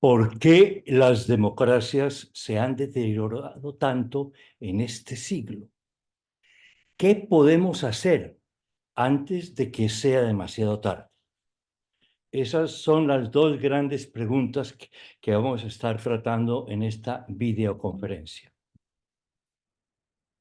¿Por qué las democracias se han deteriorado tanto en este siglo? ¿Qué podemos hacer antes de que sea demasiado tarde? Esas son las dos grandes preguntas que vamos a estar tratando en esta videoconferencia.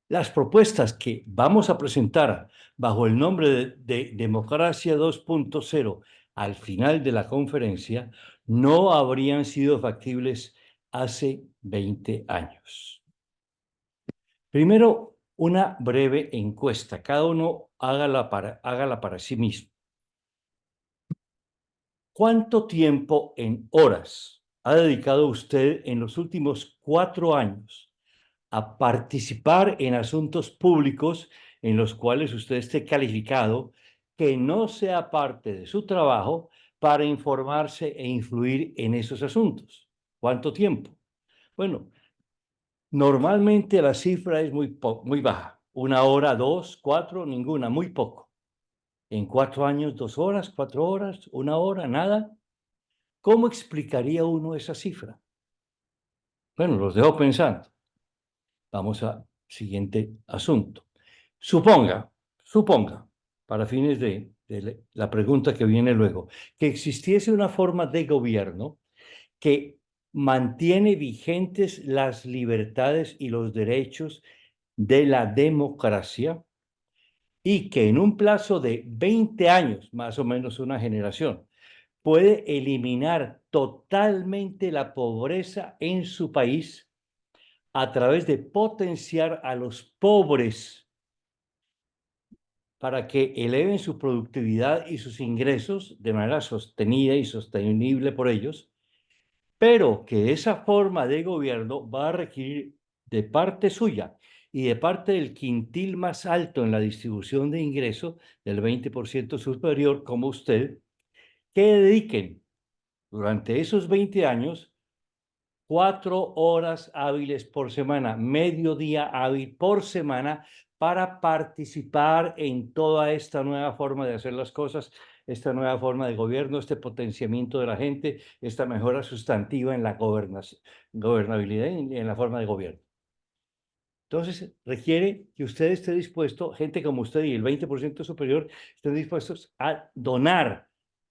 Las propuestas que vamos a presentar bajo el nombre de Democracia 2.0 al final de la conferencia no habrían sido factibles hace 20 años. Primero, una breve encuesta. Cada uno hágala para sí mismo. ¿Cuánto tiempo en horas ha dedicado usted en los últimos 4 años a participar en asuntos públicos en los cuales usted esté calificado, que no sea parte de su trabajo, para informarse e influir en esos asuntos? ¿Cuánto tiempo? Bueno, normalmente la cifra es muy baja. 1 hora, 2, 4, ninguna, muy poco. En 4 años, 2 horas, 4 horas, 1 hora, nada. ¿Cómo explicaría uno esa cifra? Bueno, los dejo pensando. Vamos al siguiente asunto. Suponga, para fines de la pregunta que viene luego, que existiese una forma de gobierno que mantiene vigentes las libertades y los derechos de la democracia y que en un plazo de 20 años, más o menos una generación, puede eliminar totalmente la pobreza en su país a través de potenciar a los pobres para que eleven su productividad y sus ingresos de manera sostenida y sostenible por ellos, pero que esa forma de gobierno va a requerir de parte suya y de parte del quintil más alto en la distribución de ingresos, del 20% superior, como usted, que dediquen durante esos 20 años 4 horas hábiles por semana, medio día hábil por semana, para participar en toda esta nueva forma de hacer las cosas, esta nueva forma de gobierno, este potenciamiento de la gente, esta mejora sustantiva en la gobernabilidad y en la forma de gobierno. Entonces, requiere que usted esté dispuesto, gente como usted y el 20% superior, estén dispuestos a donar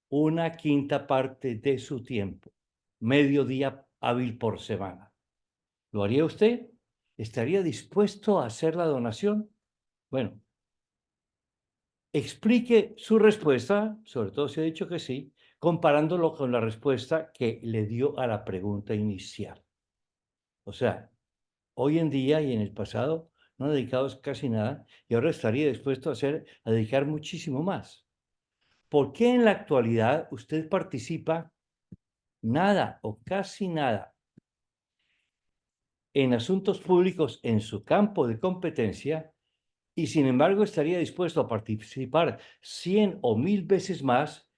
una quinta parte de su tiempo, medio día hábil por semana. ¿Lo haría usted? ¿Estaría dispuesto a hacer la donación? Bueno, explique su respuesta, sobre todo si ha dicho que sí, comparándolo con la respuesta que le dio a la pregunta inicial. O sea, hoy en día y en el pasado no ha dedicado casi nada y ahora estaría dispuesto a dedicar muchísimo más. ¿Por qué en la actualidad usted participa nada o casi nada en asuntos públicos en su campo de competencia y sin embargo estaría dispuesto a participar 100 o 1000 veces más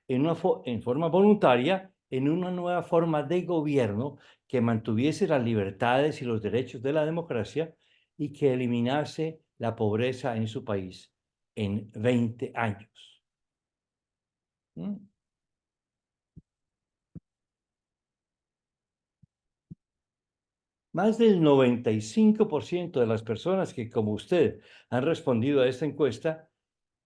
en forma voluntaria en una nueva forma de gobierno que mantuviese las libertades y los derechos de la democracia y que eliminase la pobreza en su país en 20 años? ¿Mm? Más del 95% de las personas que, como usted, han respondido a esta encuesta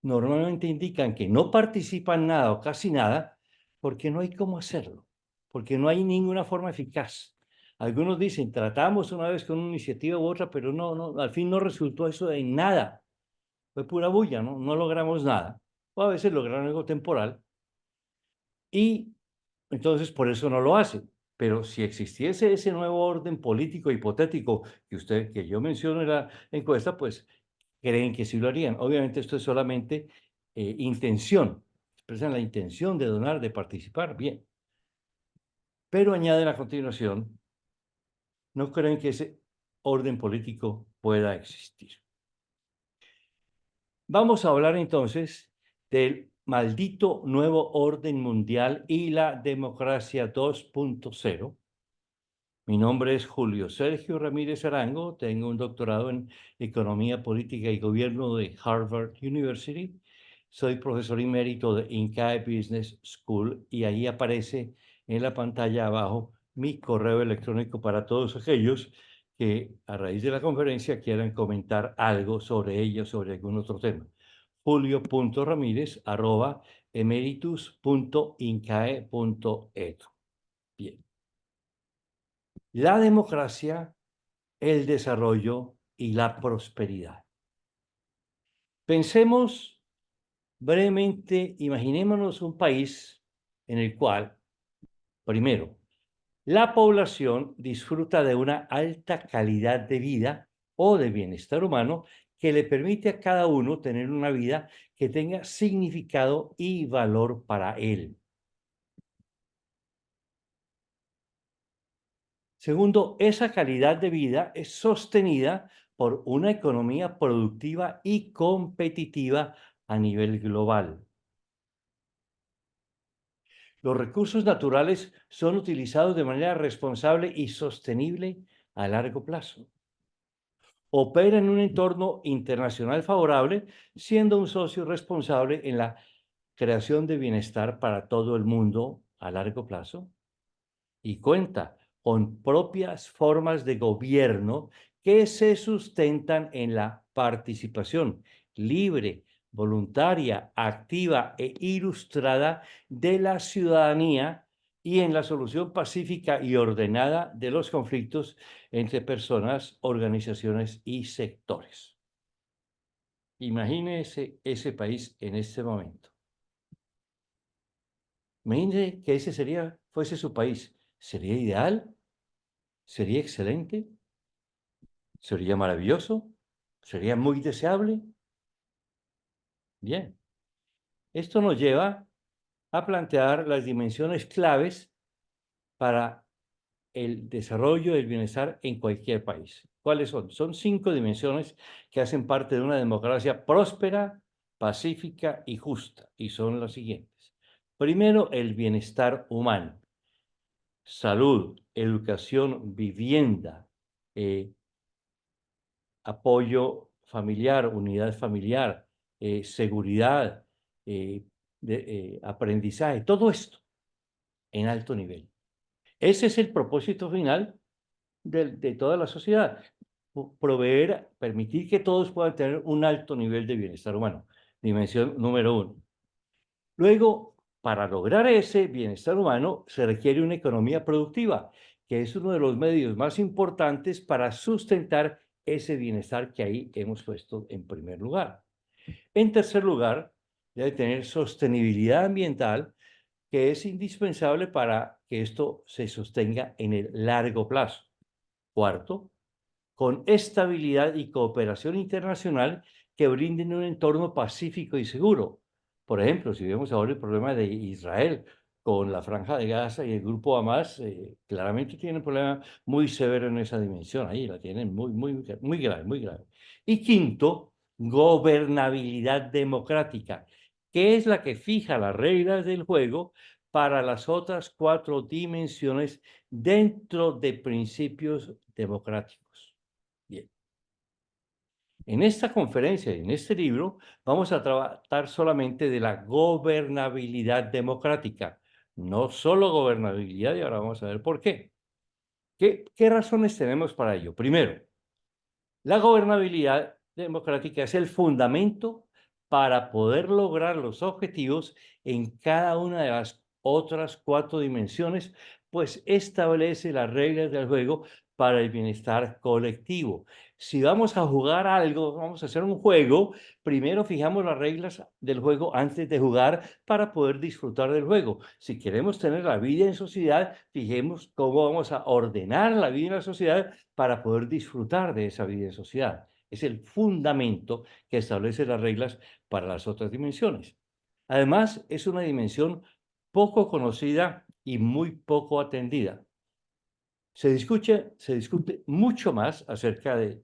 normalmente indican que no participan nada o casi nada porque no hay cómo hacerlo, porque no hay ninguna forma eficaz. Algunos dicen, tratamos una vez con una iniciativa u otra, pero al fin no resultó eso en nada. Fue pura bulla, no logramos nada. O a veces lograron algo temporal y entonces por eso no lo hacen. Pero si existiese ese nuevo orden político hipotético que yo menciono en la encuesta, pues creen que sí lo harían. Obviamente esto es solamente intención, expresan la intención de donar, de participar, bien. Pero añaden a continuación, no creen que ese orden político pueda existir. Vamos a hablar entonces del maldito nuevo orden mundial y la democracia 2.0. Mi nombre es Julio Sergio Ramírez Arango, tengo un doctorado en Economía Política y Gobierno de Harvard University. Soy profesor emérito de INCAE Business School y ahí aparece en la pantalla abajo mi correo electrónico para todos aquellos que a raíz de la conferencia quieran comentar algo sobre ella, sobre algún otro tema. julio.ramírez@emeritus.incae.edu. Bien. La democracia, el desarrollo y la prosperidad. Pensemos brevemente, imaginémonos un país en el cual, primero, la población disfruta de una alta calidad de vida o de bienestar humano que le permite a cada uno tener una vida que tenga significado y valor para él. Segundo, esa calidad de vida es sostenida por una economía productiva y competitiva a nivel global. Los recursos naturales son utilizados de manera responsable y sostenible a largo plazo. Opera en un entorno internacional favorable, siendo un socio responsable en la creación de bienestar para todo el mundo a largo plazo. Y cuenta con propias formas de gobierno que se sustentan en la participación libre, voluntaria, activa e ilustrada de la ciudadanía y en la solución pacífica y ordenada de los conflictos entre personas, organizaciones y sectores. Imagínese ese país en este momento. Imagínese que ese fuese su país. ¿Sería ideal? ¿Sería excelente? ¿Sería maravilloso? ¿Sería muy deseable? Bien, esto nos lleva a plantear las dimensiones claves para el desarrollo del bienestar en cualquier país. ¿Cuáles son? Son 5 dimensiones que hacen parte de una democracia próspera, pacífica y justa, y son las siguientes. Primero, el bienestar humano. Salud, educación, vivienda, eh, apoyo familiar, unidad familiar, seguridad, aprendizaje, todo esto en alto nivel. Ese es el propósito final de toda la sociedad, proveer, permitir que todos puedan tener un alto nivel de bienestar humano, dimensión número 1. Luego, para lograr ese bienestar humano se requiere una economía productiva, que es uno de los medios más importantes para sustentar ese bienestar que ahí hemos puesto en primer lugar. En tercer lugar, debe tener sostenibilidad ambiental, que es indispensable para que esto se sostenga en el largo plazo. Cuarto, con estabilidad y cooperación internacional que brinden un entorno pacífico y seguro. Por ejemplo, si vemos ahora el problema de Israel con la Franja de Gaza y el grupo Hamas, claramente tienen un problema muy severo en esa dimensión. Ahí la tienen muy, muy, muy grave, muy grave. Y quinto, gobernabilidad democrática, que es la que fija las reglas del juego para las otras 4 dimensiones dentro de principios democráticos. Bien. En esta conferencia y en este libro vamos a tratar solamente de la gobernabilidad democrática, no solo gobernabilidad, y ahora vamos a ver por qué. ¿Qué razones tenemos para ello? Primero, la gobernabilidad democrática es el fundamento para poder lograr los objetivos en cada una de las otras 4 dimensiones, pues establece las reglas del juego para el bienestar colectivo. Si vamos a jugar algo, vamos a hacer un juego, primero fijamos las reglas del juego antes de jugar para poder disfrutar del juego. Si queremos tener la vida en sociedad, fijemos cómo vamos a ordenar la vida en la sociedad para poder disfrutar de esa vida en sociedad. Es el fundamento que establece las reglas para las otras dimensiones. Además, es una dimensión poco conocida y muy poco atendida. Se discute mucho más acerca de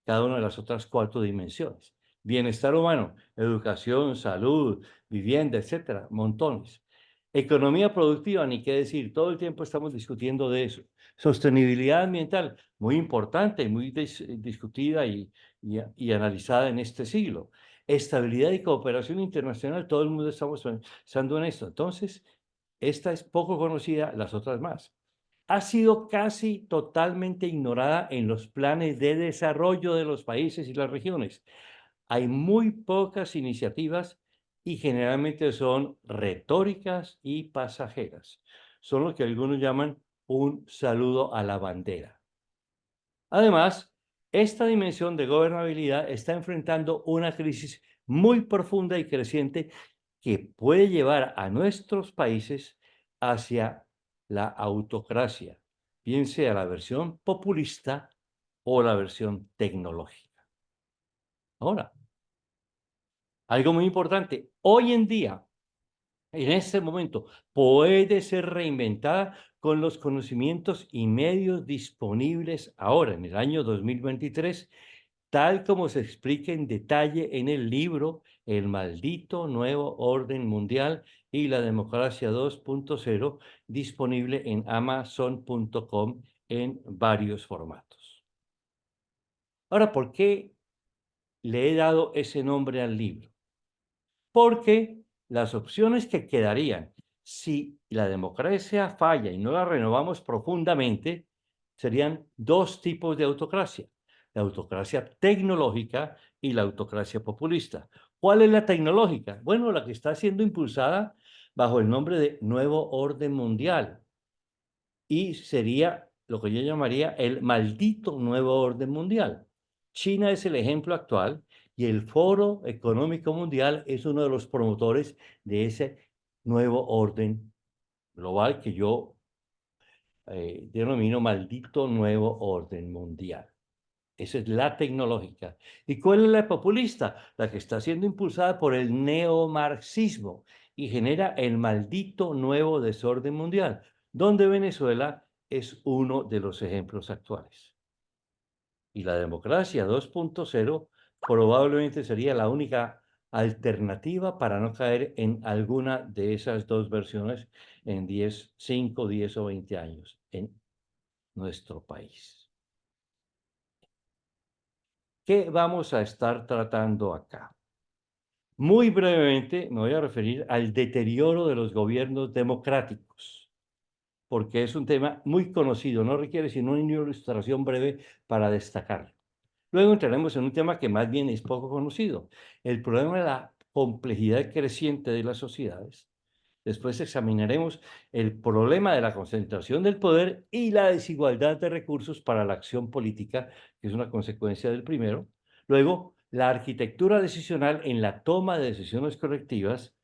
cada una de las otras 4 dimensiones. Bienestar humano, educación, salud, vivienda, etcétera, montones. Economía productiva, ni qué decir, todo el tiempo estamos discutiendo de eso. Sostenibilidad ambiental, muy importante y muy discutida y analizada en este siglo. Estabilidad y cooperación internacional, todo el mundo estamos pensando en esto. Entonces, esta es poco conocida, las otras más. ha sido casi totalmente ignorada en los planes de desarrollo de los países y las regiones. Hay muy pocas iniciativas y generalmente son retóricas y pasajeras. Son lo que algunos llaman un saludo a la bandera. Además, esta dimensión de gobernabilidad está enfrentando una crisis muy profunda y creciente que puede llevar a nuestros países hacia la autocracia, bien sea la versión populista o la versión tecnológica. Ahora, algo muy importante, hoy en día, en este momento, puede ser reinventada con los conocimientos y medios disponibles ahora, en el año 2023, tal como se explica en detalle en el libro El maldito nuevo orden mundial y la democracia 2.0, disponible en amazon.com en varios formatos. Ahora, ¿por qué le he dado ese nombre al libro? Porque las opciones que quedarían si la democracia falla y no la renovamos profundamente serían dos tipos de autocracia: la autocracia tecnológica y la autocracia populista. ¿Cuál es la tecnológica? Bueno, la que está siendo impulsada bajo el nombre de Nuevo Orden Mundial, y sería lo que yo llamaría el maldito nuevo orden mundial. China es el ejemplo actual y el Foro Económico Mundial es uno de los promotores de ese nuevo orden global que yo denomino maldito nuevo orden mundial. Esa es la tecnológica. ¿Y cuál es la populista? La que está siendo impulsada por el neomarxismo y genera el maldito nuevo desorden mundial, donde Venezuela es uno de los ejemplos actuales. Y la democracia 2.0 probablemente sería la única alternativa para no caer en alguna de esas dos versiones en 10, 5, 10 o 20 años en nuestro país. ¿Qué vamos a estar tratando acá? Muy brevemente me voy a referir al deterioro de los gobiernos democráticos, porque es un tema muy conocido, no requiere sino una ilustración breve para destacarlo. Luego entraremos en un tema que más bien es poco conocido, el problema de la complejidad creciente de las sociedades. Después examinaremos el problema de la concentración del poder y la desigualdad de recursos para la acción política, que es una consecuencia del primero. Luego, la arquitectura decisional en la toma de decisiones colectivas,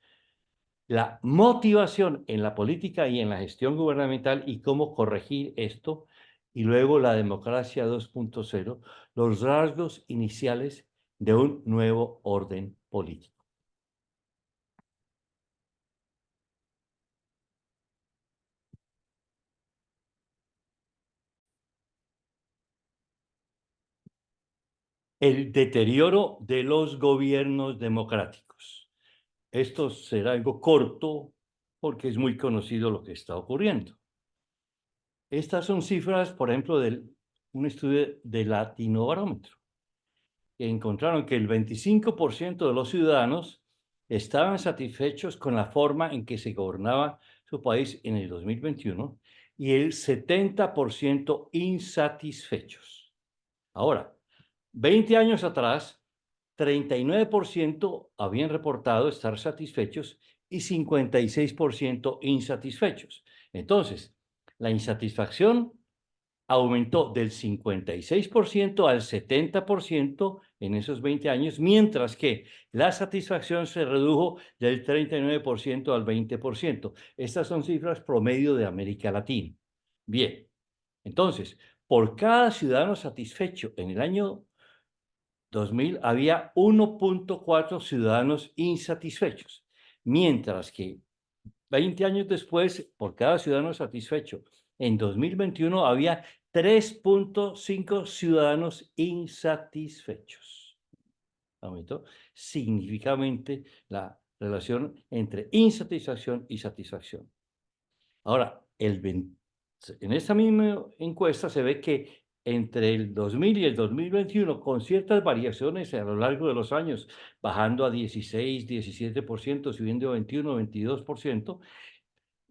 la motivación en la política y en la gestión gubernamental y cómo corregir esto. Y luego la democracia 2.0, los rasgos iniciales de un nuevo orden político. El deterioro de los gobiernos democráticos. Esto será algo corto porque es muy conocido lo que está ocurriendo. Estas son cifras, por ejemplo, de un estudio de Latinobarómetro, que encontraron que el 25% de los ciudadanos estaban satisfechos con la forma en que se gobernaba su país en el 2021 y el 70% insatisfechos. Ahora, 20 años atrás, 39% habían reportado estar satisfechos y 56% insatisfechos. Entonces, la insatisfacción aumentó del 56% al 70% en esos 20 años, mientras que la satisfacción se redujo del 39% al 20%. Estas son cifras promedio de América Latina. Bien, entonces, por cada ciudadano satisfecho en el año 2000 había 1.4 ciudadanos insatisfechos, mientras que 20 años después, por cada ciudadano satisfecho, en 2021 había 3.5 ciudadanos insatisfechos. Aumentó significativamente la relación entre insatisfacción y satisfacción. Ahora, en esta misma encuesta se ve que entre el 2000 y el 2021, con ciertas variaciones a lo largo de los años, bajando a 16, 17%, subiendo a 21, 22%,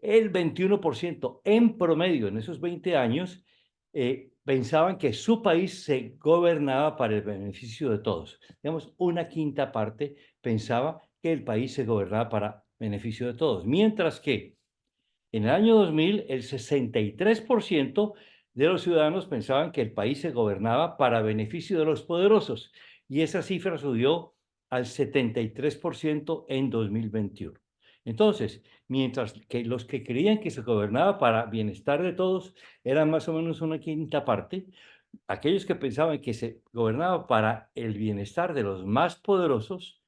el 21% en promedio en esos 20 años pensaban que su país se gobernaba para el beneficio de todos. Digamos, una quinta parte pensaba que el país se gobernaba para beneficio de todos, mientras que en el año 2000 el 63% de los ciudadanos pensaban que el país se gobernaba para beneficio de los poderosos y esa cifra subió al 73% en 2021. Entonces, mientras que los que creían que se gobernaba para bienestar de todos eran más o menos una quinta parte, aquellos que pensaban que se gobernaba para el bienestar de los más poderosos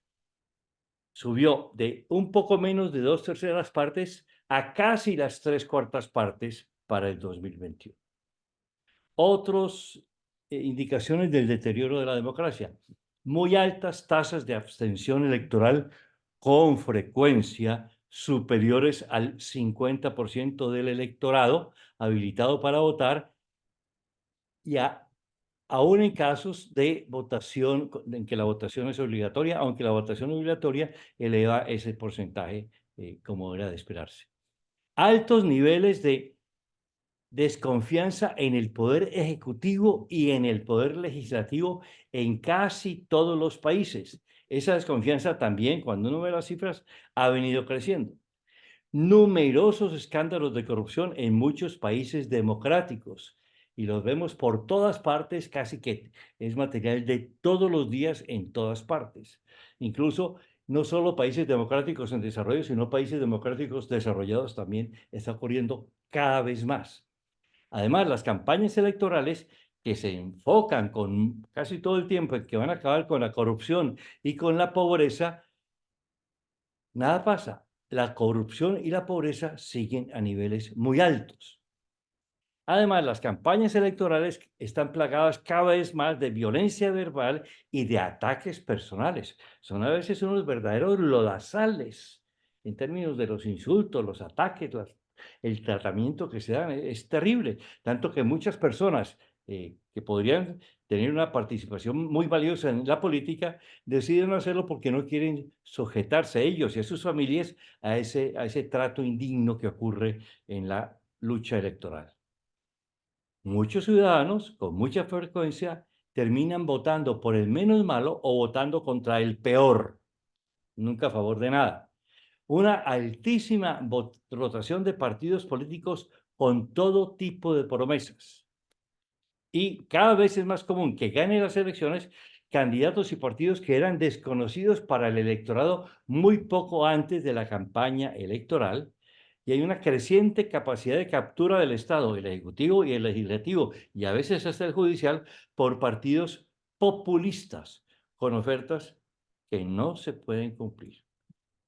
subió de un poco menos de 2/3 a casi las 3/4 para el 2021. Otros indicaciones del deterioro de la democracia. Muy altas tasas de abstención electoral con frecuencia superiores al 50% del electorado habilitado para votar y aún en casos de votación, en que la votación es obligatoria, aunque la votación obligatoria eleva ese porcentaje, como era de esperarse. Altos niveles de desconfianza en el poder ejecutivo y en el poder legislativo en casi todos los países. Esa desconfianza también, cuando uno ve las cifras, ha venido creciendo. Numerosos escándalos de corrupción en muchos países democráticos y los vemos por todas partes, casi que es material de todos los días en todas partes. Incluso no solo países democráticos en desarrollo, sino países democráticos desarrollados también está ocurriendo cada vez más. Además, las campañas electorales que se enfocan con casi todo el tiempo en que van a acabar con la corrupción y con la pobreza, nada pasa. La corrupción y la pobreza siguen a niveles muy altos. Además, las campañas electorales están plagadas cada vez más de violencia verbal y de ataques personales. Son a veces unos verdaderos lodazales en términos de los insultos, los ataques, el tratamiento que se dan. Es terrible. Tanto que muchas personas que podrían tener una participación muy valiosa en la política deciden no hacerlo porque no quieren sujetarse a ellos y a sus familias a ese trato indigno que ocurre en la lucha electoral. Muchos ciudadanos, con mucha frecuencia, terminan votando por el menos malo o votando contra el peor, nunca a favor de nada. Una altísima rotación de partidos políticos con todo tipo de promesas. Y cada vez es más común que ganen las elecciones candidatos y partidos que eran desconocidos para el electorado muy poco antes de la campaña electoral. Y hay una creciente capacidad de captura del Estado, el Ejecutivo y el Legislativo, y a veces hasta el Judicial, por partidos populistas, con ofertas que no se pueden cumplir.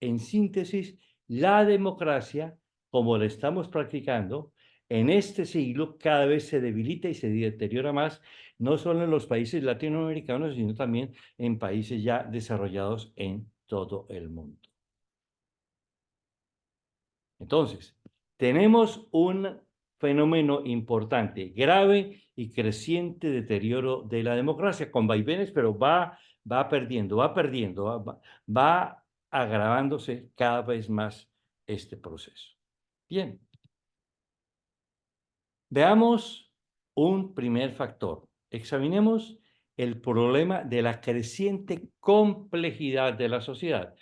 En síntesis, la democracia, como la estamos practicando, en este siglo cada vez se debilita y se deteriora más, no solo en los países latinoamericanos, sino también en países ya desarrollados en todo el mundo. Entonces, tenemos un fenómeno importante, grave y creciente deterioro de la democracia, con vaivenes, pero va perdiendo, va agravándose cada vez más este proceso. Bien, veamos un primer factor. Examinemos el problema de la creciente complejidad de la sociedad,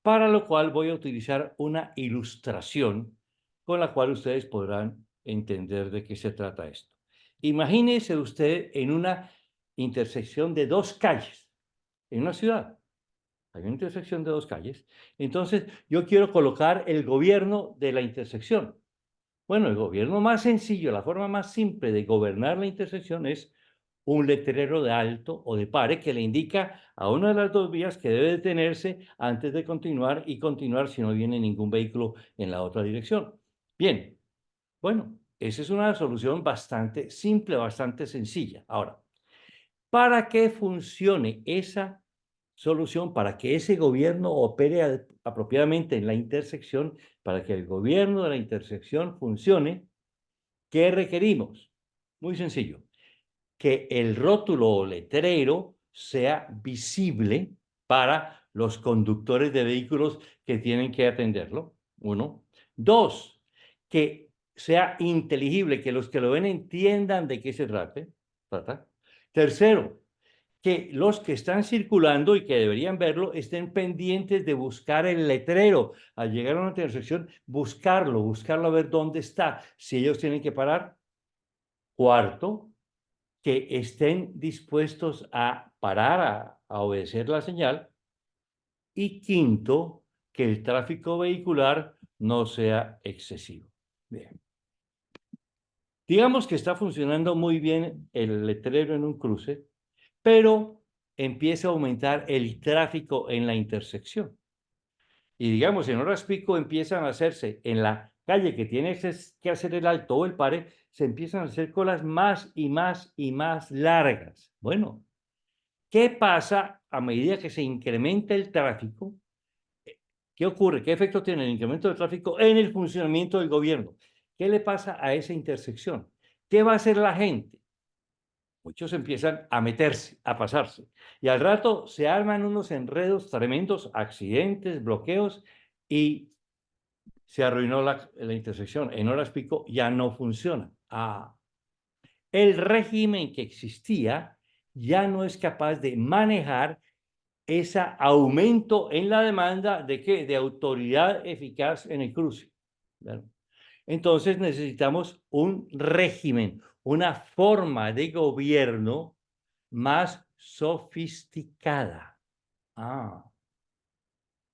para lo cual voy a utilizar una ilustración con la cual ustedes podrán entender de qué se trata esto. Imagínese usted en una intersección de dos calles, en una ciudad. Hay una intersección de dos calles. Entonces, yo quiero colocar el gobierno de la intersección. Bueno, el gobierno más sencillo, la forma más simple de gobernar la intersección es un letrero de alto o de pare que le indica a una de las dos vías que debe detenerse antes de continuar y continuar si no viene ningún vehículo en la otra dirección. Bien, bueno, esa es una solución bastante simple, bastante sencilla. Ahora, para que funcione esa solución, para que ese gobierno opere apropiadamente en la intersección, para que el gobierno de la intersección funcione, ¿qué requerimos? Muy sencillo, que el rótulo o letrero sea visible para los conductores de vehículos que tienen que atenderlo. Uno. Dos, que sea inteligible, que los que lo ven entiendan de qué se trata. Tercero, que los que están circulando y que deberían verlo estén pendientes de buscar el letrero. Al llegar a una intersección, buscarlo a ver dónde está, si ellos tienen que parar. Cuarto, que estén dispuestos a parar, a obedecer la señal. Y quinto, que el tráfico vehicular no sea excesivo. Bien. Digamos que está funcionando muy bien el letrero en un cruce, pero empieza a aumentar el tráfico en la intersección. Y digamos, en horas pico empiezan a hacerse en la calle que tiene que hacer el alto o el pare, se empiezan a hacer colas más y más y más largas. Bueno, ¿qué pasa a medida que se incrementa el tráfico? ¿Qué ocurre? ¿Qué efecto tiene el incremento del tráfico en el funcionamiento del gobierno? ¿Qué le pasa a esa intersección? ¿Qué va a hacer la gente? Muchos empiezan a meterse, a pasarse. Y al rato se arman unos enredos tremendos, accidentes, bloqueos, y se arruinó la intersección. En horas pico ya no funciona. El régimen que existía ya no es capaz de manejar ese aumento en la demanda de ¿qué? De autoridad eficaz en el cruce. ¿Verdad? Entonces necesitamos un régimen, una forma de gobierno más sofisticada.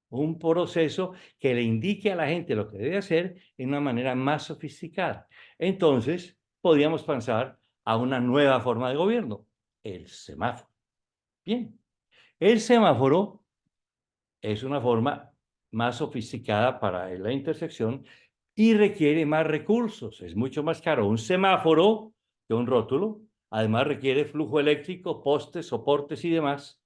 Un proceso que le indique a la gente lo que debe hacer en una manera más sofisticada. Entonces, podríamos pensar a una nueva forma de gobierno, el semáforo. Bien, el semáforo es una forma más sofisticada para la intersección y requiere más recursos. Es mucho más caro un semáforo que un rótulo. Además, requiere flujo eléctrico, postes, soportes y demás.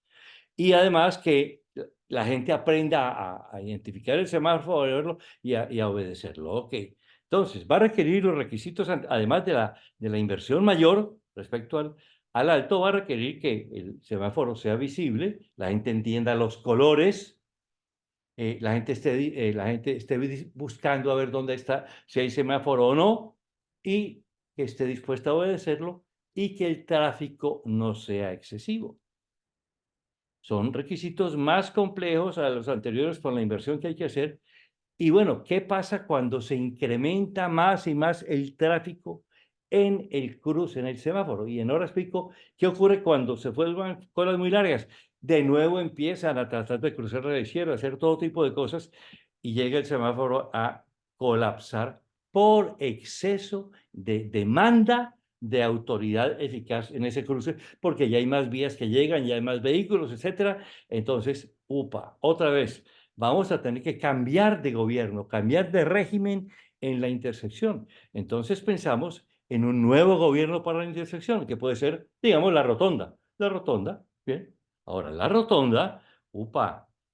Y además que la gente aprenda a identificar el semáforo, a verlo y a obedecerlo. Ok. Entonces, va a requerir los requisitos, además de la inversión mayor respecto al alto, va a requerir que el semáforo sea visible, la gente entienda los colores, la gente esté buscando a ver dónde está, si hay semáforo o no, y que esté dispuesta a obedecerlo y que el tráfico no sea excesivo. Son requisitos más complejos a los anteriores por la inversión que hay que hacer. Y bueno, ¿qué pasa cuando se incrementa más y más el tráfico en el cruce, en el semáforo? Y en horas pico, ¿qué ocurre cuando se vuelvan colas muy largas? De nuevo empiezan a tratar de cruzar la izquierda, hacer todo tipo de cosas y llega el semáforo a colapsar por exceso de demanda de autoridad eficaz en ese cruce, porque ya hay más vías que llegan, ya hay más vehículos, etcétera. Entonces, otra vez, vamos a tener que cambiar de gobierno, cambiar de régimen en la intersección. Entonces pensamos en un nuevo gobierno para la intersección, que puede ser, digamos, la rotonda. La rotonda, bien. Ahora, la rotonda,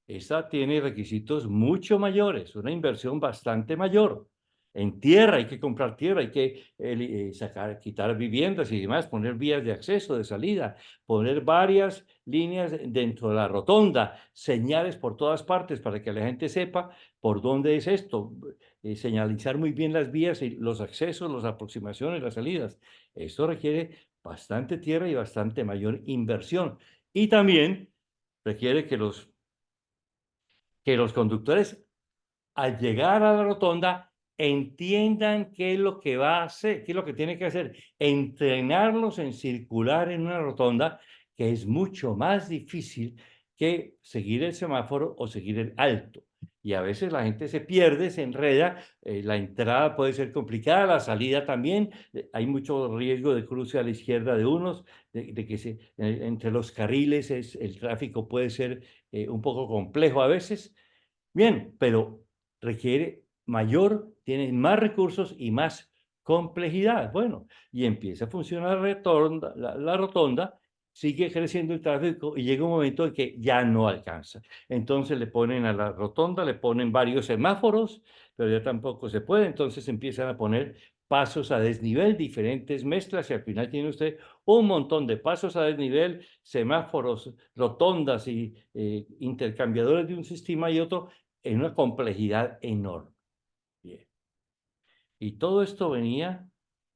esta tiene requisitos mucho mayores, una inversión bastante mayor. En tierra, hay que comprar tierra, hay que quitar viviendas y demás, poner vías de acceso, de salida, poner varias líneas dentro de la rotonda, señales por todas partes para que la gente sepa por dónde es esto, señalizar muy bien las vías y los accesos, las aproximaciones, las salidas. Esto requiere bastante tierra y bastante mayor inversión. Y también requiere que los conductores al llegar a la rotonda entiendan qué es lo que va a hacer, qué es lo que tiene que hacer, entrenarlos en circular en una rotonda, que es mucho más difícil que seguir el semáforo o seguir el alto. Y a veces la gente se pierde, se enreda, la entrada puede ser complicada, la salida también, hay mucho riesgo de cruce a la izquierda de unos, de que entre los carriles el tráfico puede ser un poco complejo a veces. Bien, pero requiere tiene más recursos y más complejidad. Bueno, y empieza a funcionar la rotonda, sigue creciendo el tráfico y llega un momento en que ya no alcanza. Entonces le ponen a la rotonda, le ponen varios semáforos, pero ya tampoco se puede. Entonces empiezan a poner pasos a desnivel, diferentes mezclas y al final tiene usted un montón de pasos a desnivel, semáforos, rotondas y intercambiadores de un sistema y otro en una complejidad enorme. Bien. Y todo esto venía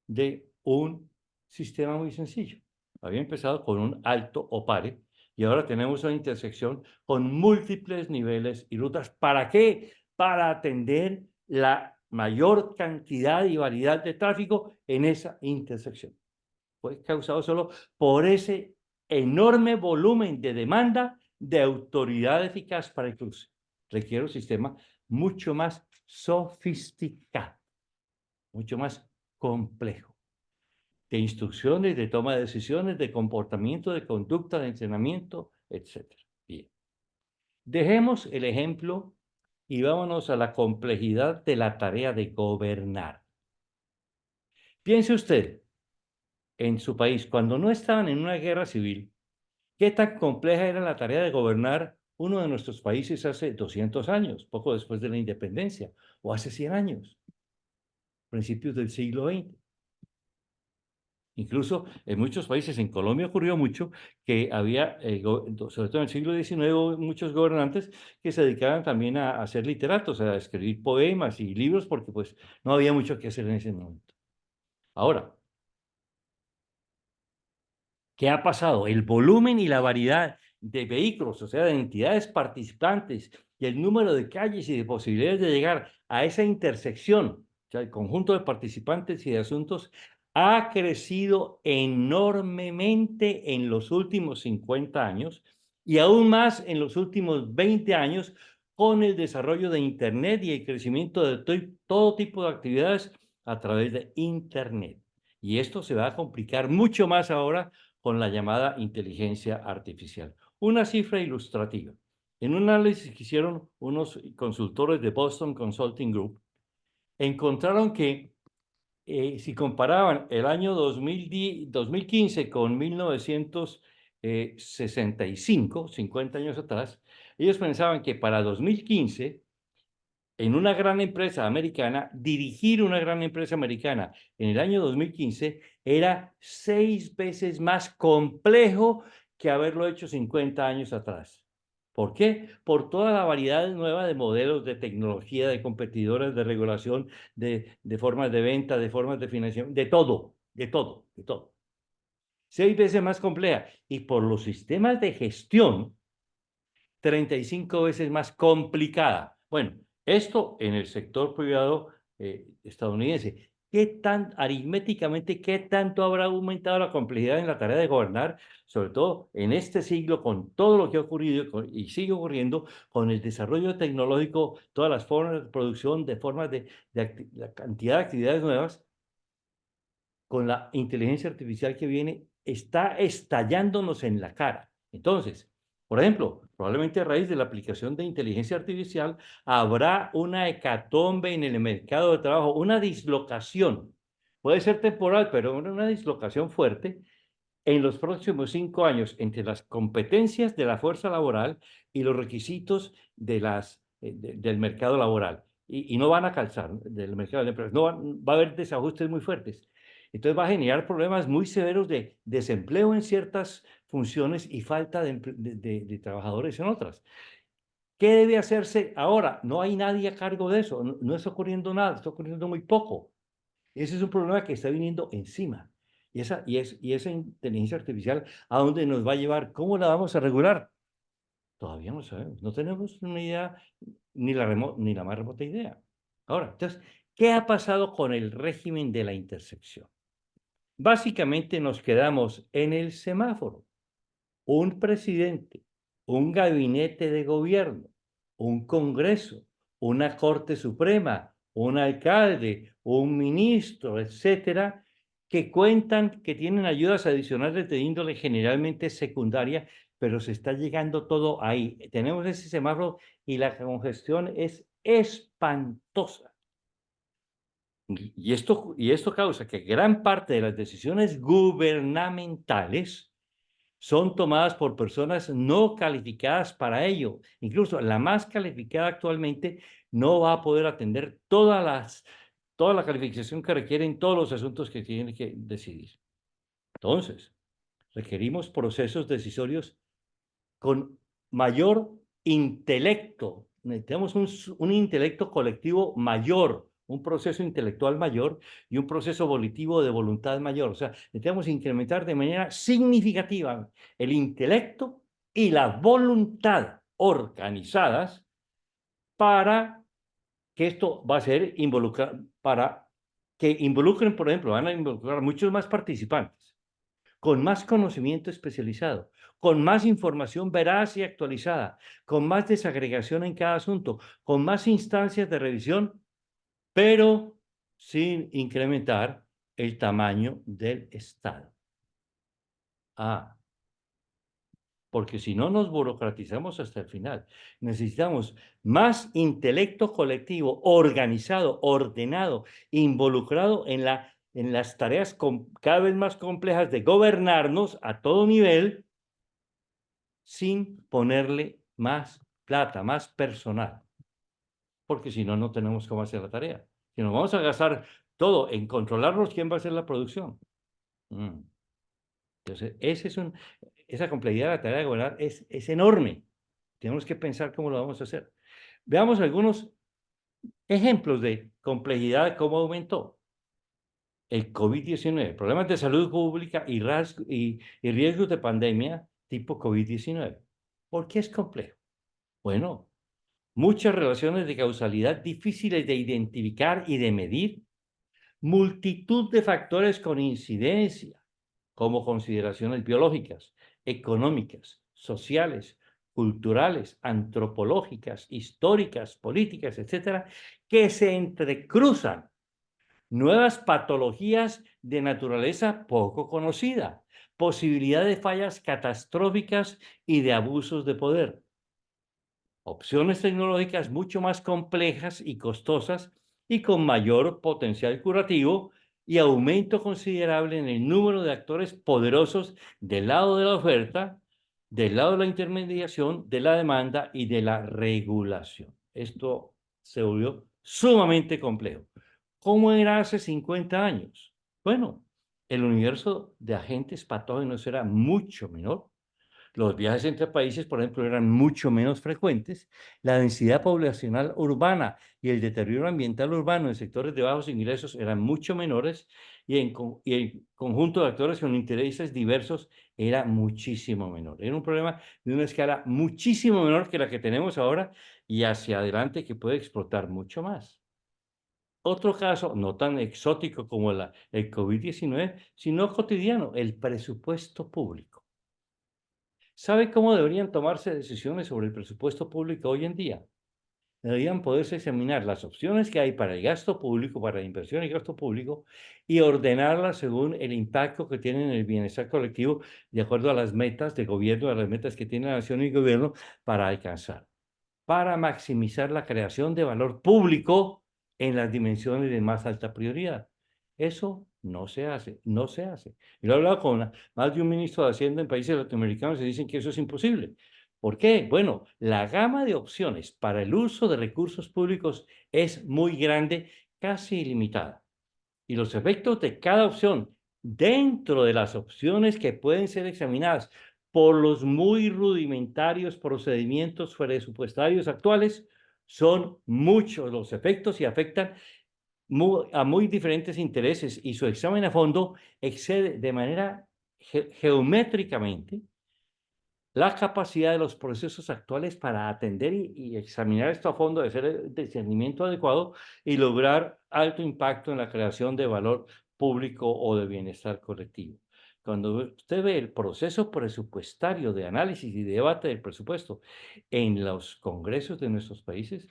de un sistema muy sencillo. Había empezado con un alto o pare y ahora tenemos una intersección con múltiples niveles y rutas. ¿Para qué? Para atender la mayor cantidad y variedad de tráfico en esa intersección. Fue causado solo por ese enorme volumen de demanda de autoridad eficaz para el cruce. Requiere un sistema mucho más sofisticado, mucho más complejo, de instrucciones, de toma de decisiones, de comportamiento, de conducta, de entrenamiento, etcétera. Bien. Dejemos el ejemplo y vámonos a la complejidad de la tarea de gobernar. Piense usted en su país, cuando no estaban en una guerra civil, ¿qué tan compleja era la tarea de gobernar uno de nuestros países hace 200 años, poco después de la independencia, o hace 100 años, principios del siglo XX? Incluso en muchos países, en Colombia ocurrió mucho que había, sobre todo en el siglo XIX, hubo muchos gobernantes que se dedicaban también a ser literatos, a escribir poemas y libros, porque pues no había mucho que hacer en ese momento. Ahora, ¿qué ha pasado? El volumen y la variedad de vehículos, o sea, de entidades participantes y el número de calles y de posibilidades de llegar a esa intersección, o sea, el conjunto de participantes y de asuntos, ha crecido enormemente en los últimos 50 años y aún más en los últimos 20 años con el desarrollo de Internet y el crecimiento de todo tipo de actividades a través de Internet. Y esto se va a complicar mucho más ahora con la llamada inteligencia artificial. Una cifra ilustrativa. En un análisis que hicieron unos consultores de Boston Consulting Group, encontraron que si comparaban el año 2015 con 1965, 50 años atrás, ellos pensaban que para 2015 en una gran empresa americana, dirigir una gran empresa americana en el año 2015 era 6 veces más complejo que haberlo hecho 50 años atrás. ¿Por qué? Por toda la variedad nueva de modelos de tecnología, de competidores, de regulación, de formas de venta, de formas de financiación, de todo, de todo, de todo. 6 veces más compleja. Y por los sistemas de gestión, 35 veces más complicada. Bueno, esto en el sector privado estadounidense. ¿Qué tan aritméticamente, qué tanto habrá aumentado la complejidad en la tarea de gobernar, sobre todo en este siglo, con todo lo que ha ocurrido y sigue ocurriendo, con el desarrollo tecnológico, todas las formas de producción, de formas la cantidad de actividades nuevas, con la inteligencia artificial que viene, está estallándonos en la cara? Entonces, por ejemplo, probablemente a raíz de la aplicación de inteligencia artificial habrá una hecatombe en el mercado de trabajo, una dislocación. Puede ser temporal, pero una dislocación fuerte en los próximos 5 años entre las competencias de la fuerza laboral y los requisitos del mercado laboral. Y no van a calzar del mercado de empresas. No va a haber desajustes muy fuertes. Entonces va a generar problemas muy severos de desempleo en ciertas funciones y falta de trabajadores en otras. ¿Qué debe hacerse ahora? No hay nadie a cargo de eso. No, no está ocurriendo nada, está ocurriendo muy poco. Ese es un problema que está viniendo encima. Y esa inteligencia artificial, ¿a dónde nos va a llevar? ¿Cómo la vamos a regular? Todavía no sabemos. No tenemos una idea, ni la más remota idea. Ahora, entonces, ¿qué ha pasado con el régimen de la intersección? Básicamente nos quedamos en el semáforo. Un presidente, un gabinete de gobierno, un congreso, una corte suprema, un alcalde, un ministro, etcétera, que cuentan que tienen ayudas adicionales de índole generalmente secundaria, pero se está llegando todo ahí. Tenemos ese semáforo y la congestión es espantosa. Y esto causa que gran parte de las decisiones gubernamentales son tomadas por personas no calificadas para ello. Incluso la más calificada actualmente no va a poder atender toda la calificación que requieren todos los asuntos que tiene que decidir. Entonces, requerimos procesos decisorios con mayor intelecto. Necesitamos un intelecto colectivo mayor, un proceso intelectual mayor y un proceso volitivo de voluntad mayor. O sea, necesitamos incrementar de manera significativa el intelecto y la voluntad organizadas para que esto va a ser involucrar, para que involucren, por ejemplo, van a involucrar muchos más participantes, con más conocimiento especializado, con más información veraz y actualizada, con más desagregación en cada asunto, con más instancias de revisión, pero sin incrementar el tamaño del Estado. Ah, porque si no nos burocratizamos hasta el final. Necesitamos más intelecto colectivo, organizado, ordenado, involucrado en las tareas cada vez más complejas de gobernarnos a todo nivel, sin ponerle más plata, más personal, porque si no, no tenemos cómo hacer la tarea. Si nos vamos a gastar todo en controlarnos, ¿quién va a hacer la producción? Entonces, esa complejidad de la tarea de gobernar es enorme. Tenemos que pensar cómo lo vamos a hacer. Veamos algunos ejemplos de complejidad, cómo aumentó. El COVID-19, problemas de salud pública y riesgos de pandemia tipo COVID-19. ¿Por qué es complejo? Bueno, muchas relaciones de causalidad difíciles de identificar y de medir, multitud de factores con incidencia, como consideraciones biológicas, económicas, sociales, culturales, antropológicas, históricas, políticas, etcétera, que se entrecruzan. Nuevas patologías de naturaleza poco conocida, posibilidad de fallas catastróficas y de abusos de poder. Opciones tecnológicas mucho más complejas y costosas y con mayor potencial curativo y aumento considerable en el número de actores poderosos del lado de la oferta, del lado de la intermediación, de la demanda y de la regulación. Esto se volvió sumamente complejo. ¿Cómo era hace 50 años? Bueno, el universo de agentes patógenos era mucho menor. Los viajes entre países, por ejemplo, eran mucho menos frecuentes. La densidad poblacional urbana y el deterioro ambiental urbano en sectores de bajos ingresos eran mucho menores y el conjunto de actores con intereses diversos era muchísimo menor. Era un problema de una escala muchísimo menor que la que tenemos ahora y hacia adelante que puede explotar mucho más. Otro caso, no tan exótico como el COVID-19, sino cotidiano, el presupuesto público. ¿Sabe cómo deberían tomarse decisiones sobre el presupuesto público hoy en día? Deberían poderse examinar las opciones que hay para el gasto público, para la inversión y gasto público, y ordenarlas según el impacto que tienen en el bienestar colectivo, de acuerdo a las metas de gobierno, a las metas que tiene la nación y el gobierno para alcanzar, para maximizar la creación de valor público en las dimensiones de más alta prioridad. Eso no se hace, no se hace. Yo he hablado con más de un ministro de Hacienda en países latinoamericanos y dicen que eso es imposible. ¿Por qué? Bueno, la gama de opciones para el uso de recursos públicos es muy grande, casi ilimitada. Y los efectos de cada opción dentro de las opciones que pueden ser examinadas por los muy rudimentarios procedimientos presupuestarios actuales son muchos los efectos y afectan a muy diferentes intereses y su examen a fondo excede de manera geométricamente la capacidad de los procesos actuales para atender y examinar esto a fondo, de hacer el discernimiento adecuado y lograr alto impacto en la creación de valor público o de bienestar colectivo. Cuando usted ve el proceso presupuestario de análisis y debate del presupuesto en los congresos de nuestros países,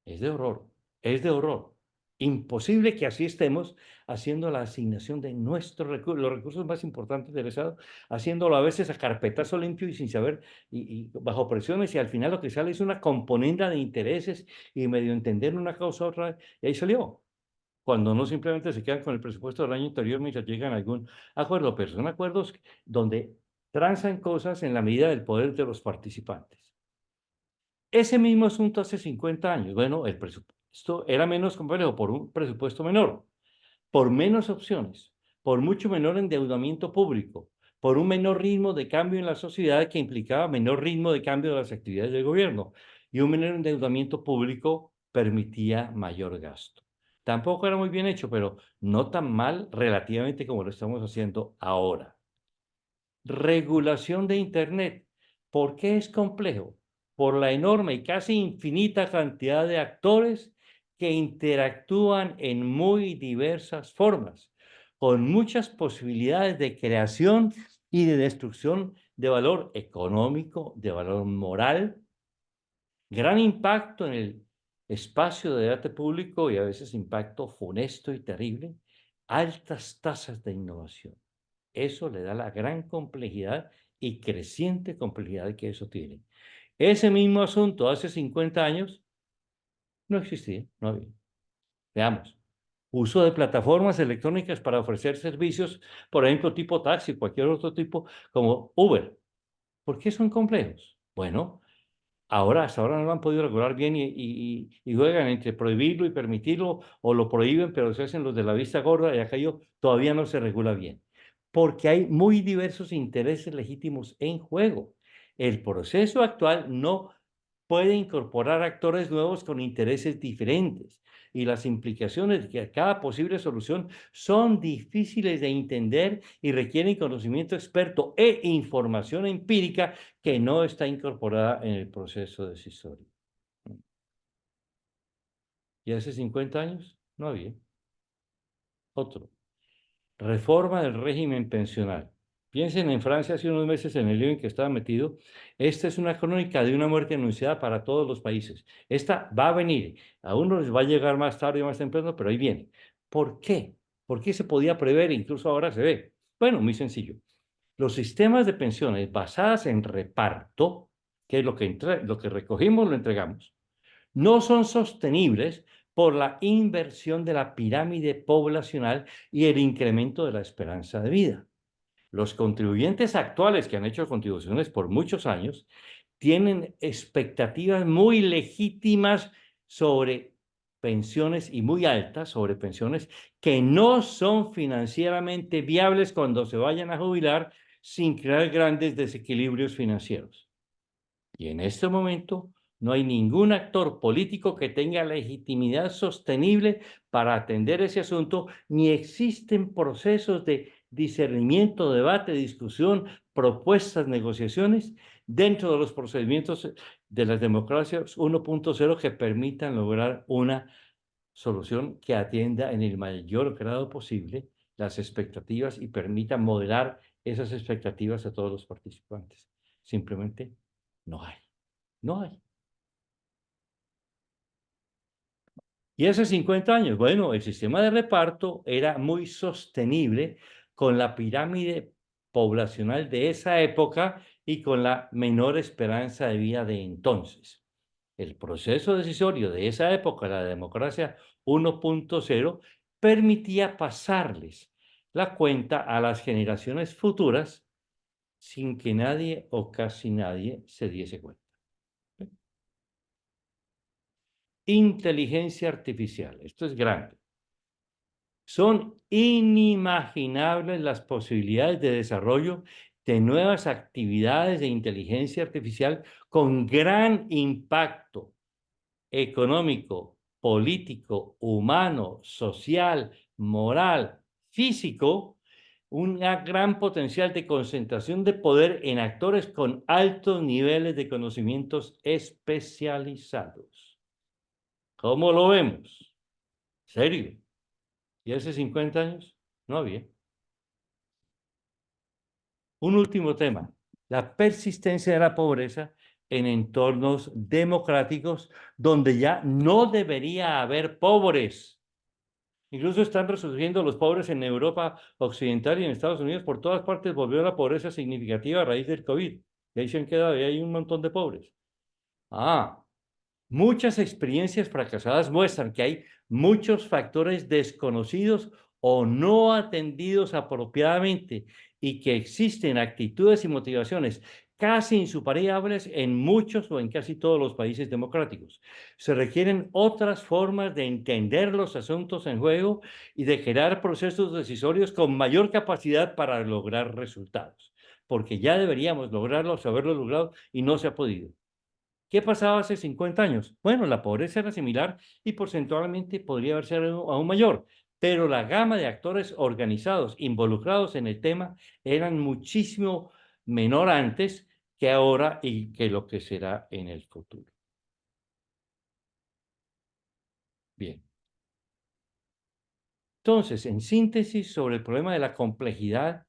es de horror, es de horror. Imposible que así estemos haciendo la asignación de nuestros recursos, los recursos más importantes del Estado, haciéndolo a veces a carpetazo limpio y sin saber, y bajo presiones, y al final lo que sale es una componenda de intereses y medio entender una causa u otra, y ahí salió. Cuando no simplemente se quedan con el presupuesto del año anterior mientras llegan a algún acuerdo, pero son acuerdos donde transan cosas en la medida del poder de los participantes. Ese mismo asunto hace 50 años. Bueno, el presupuesto era menos complejo por un presupuesto menor, por menos opciones, por mucho menor endeudamiento público, por un menor ritmo de cambio en la sociedad que implicaba menor ritmo de cambio de las actividades del gobierno y un menor endeudamiento público permitía mayor gasto. Tampoco era muy bien hecho, pero no tan mal relativamente como lo estamos haciendo ahora. Regulación de Internet. ¿Por qué es complejo? Por la enorme y casi infinita cantidad de actores que interactúan en muy diversas formas, con muchas posibilidades de creación y de destrucción de valor económico, de valor moral, gran impacto en el espacio de debate público y a veces impacto funesto y terrible, altas tasas de innovación. Eso le da la gran complejidad y creciente complejidad que eso tiene. Ese mismo asunto hace 50 años no existía, no había. Veamos, uso de plataformas electrónicas para ofrecer servicios, por ejemplo, tipo taxi, cualquier otro tipo, como Uber. ¿Por qué son complejos? Bueno, hasta ahora no lo han podido regular bien y juegan entre prohibirlo y permitirlo, o lo prohíben, pero se hacen los de la vista gorda y aquello todavía no se regula bien. Porque hay muy diversos intereses legítimos en juego. El proceso actual no puede incorporar actores nuevos con intereses diferentes y las implicaciones de cada posible solución son difíciles de entender y requieren conocimiento experto e información empírica que no está incorporada en el proceso decisorio. ¿Y hace 50 años? No había. Otro. Reforma del régimen pensional. Piensen en Francia hace unos meses en el lío en que estaba metido. Esta es una crónica de una muerte anunciada para todos los países. Esta va a venir. A unos les va a llegar más tarde o más temprano, pero ahí viene. ¿Por qué? ¿Por qué se podía prever? Incluso ahora se ve. Bueno, muy sencillo. Los sistemas de pensiones basadas en reparto, que es lo que recogimos, lo entregamos, no son sostenibles por la inversión de la pirámide poblacional y el incremento de la esperanza de vida. Los contribuyentes actuales que han hecho contribuciones por muchos años tienen expectativas muy legítimas sobre pensiones y muy altas sobre pensiones que no son financieramente viables cuando se vayan a jubilar sin crear grandes desequilibrios financieros. Y en este momento no hay ningún actor político que tenga legitimidad sostenible para atender ese asunto, ni existen procesos de discernimiento, debate, discusión, propuestas, negociaciones dentro de los procedimientos de las democracias 1.0 que permitan lograr una solución que atienda en el mayor grado posible las expectativas y permita modelar esas expectativas a todos los participantes. Simplemente no hay. No hay. Y hace 50 años, bueno, el sistema de reparto era muy sostenible con la pirámide poblacional de esa época y con la menor esperanza de vida de entonces. El proceso decisorio de esa época, la democracia 1.0, permitía pasarles la cuenta a las generaciones futuras sin que nadie o casi nadie se diese cuenta. Inteligencia artificial. Esto es grande. Son inimaginables las posibilidades de desarrollo de nuevas actividades de inteligencia artificial con gran impacto económico, político, humano, social, moral, físico, un gran potencial de concentración de poder en actores con altos niveles de conocimientos especializados. ¿Cómo lo vemos? ¿Serio? ¿Y hace 50 años? No había. Un último tema, la persistencia de la pobreza en entornos democráticos donde ya no debería haber pobres. Incluso están resurgiendo los pobres en Europa Occidental y en Estados Unidos. Por todas partes volvió la pobreza significativa a raíz del COVID. Y ahí se han quedado, y hay un montón de pobres. Ah, muchas experiencias fracasadas muestran que hay muchos factores desconocidos o no atendidos apropiadamente y que existen actitudes y motivaciones casi insuperables en muchos o en casi todos los países democráticos. Se requieren otras formas de entender los asuntos en juego y de crear procesos decisorios con mayor capacidad para lograr resultados, porque ya deberíamos lograrlos, haberlo logrado y no se ha podido. ¿Qué pasaba hace 50 años? Bueno, la pobreza era similar y porcentualmente podría haber sido aún mayor, pero la gama de actores organizados, involucrados en el tema, eran muchísimo menor antes que ahora y que lo que será en el futuro. Bien. Entonces, en síntesis, sobre el problema de la complejidad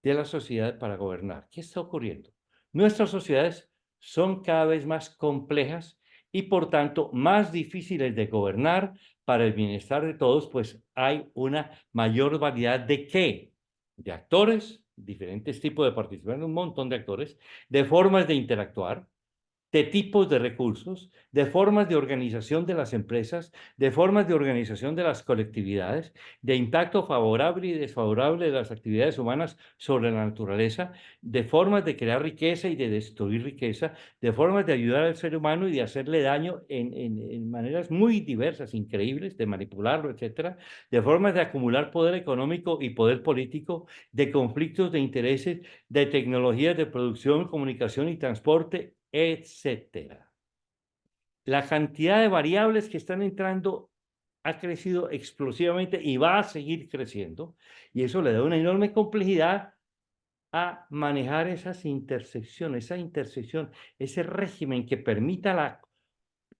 de la sociedad para gobernar. ¿Qué está ocurriendo? Nuestras sociedades son cada vez más complejas y por tanto más difíciles de gobernar para el bienestar de todos, pues hay una mayor variedad de qué? De actores, diferentes tipos de participación, un montón de actores, de formas de interactuar, de tipos de recursos, de formas de organización de las empresas, de formas de organización de las colectividades, de impacto favorable y desfavorable de las actividades humanas sobre la naturaleza, de formas de crear riqueza y de destruir riqueza, de formas de ayudar al ser humano y de hacerle daño en maneras muy diversas, increíbles, de manipularlo, etcétera, de formas de acumular poder económico y poder político, de conflictos de intereses, de tecnologías de producción, comunicación y transporte, etcétera. La cantidad de variables que están entrando ha crecido explosivamente y va a seguir creciendo, y eso le da una enorme complejidad a manejar esas intersecciones, esa intersección, ese régimen que permita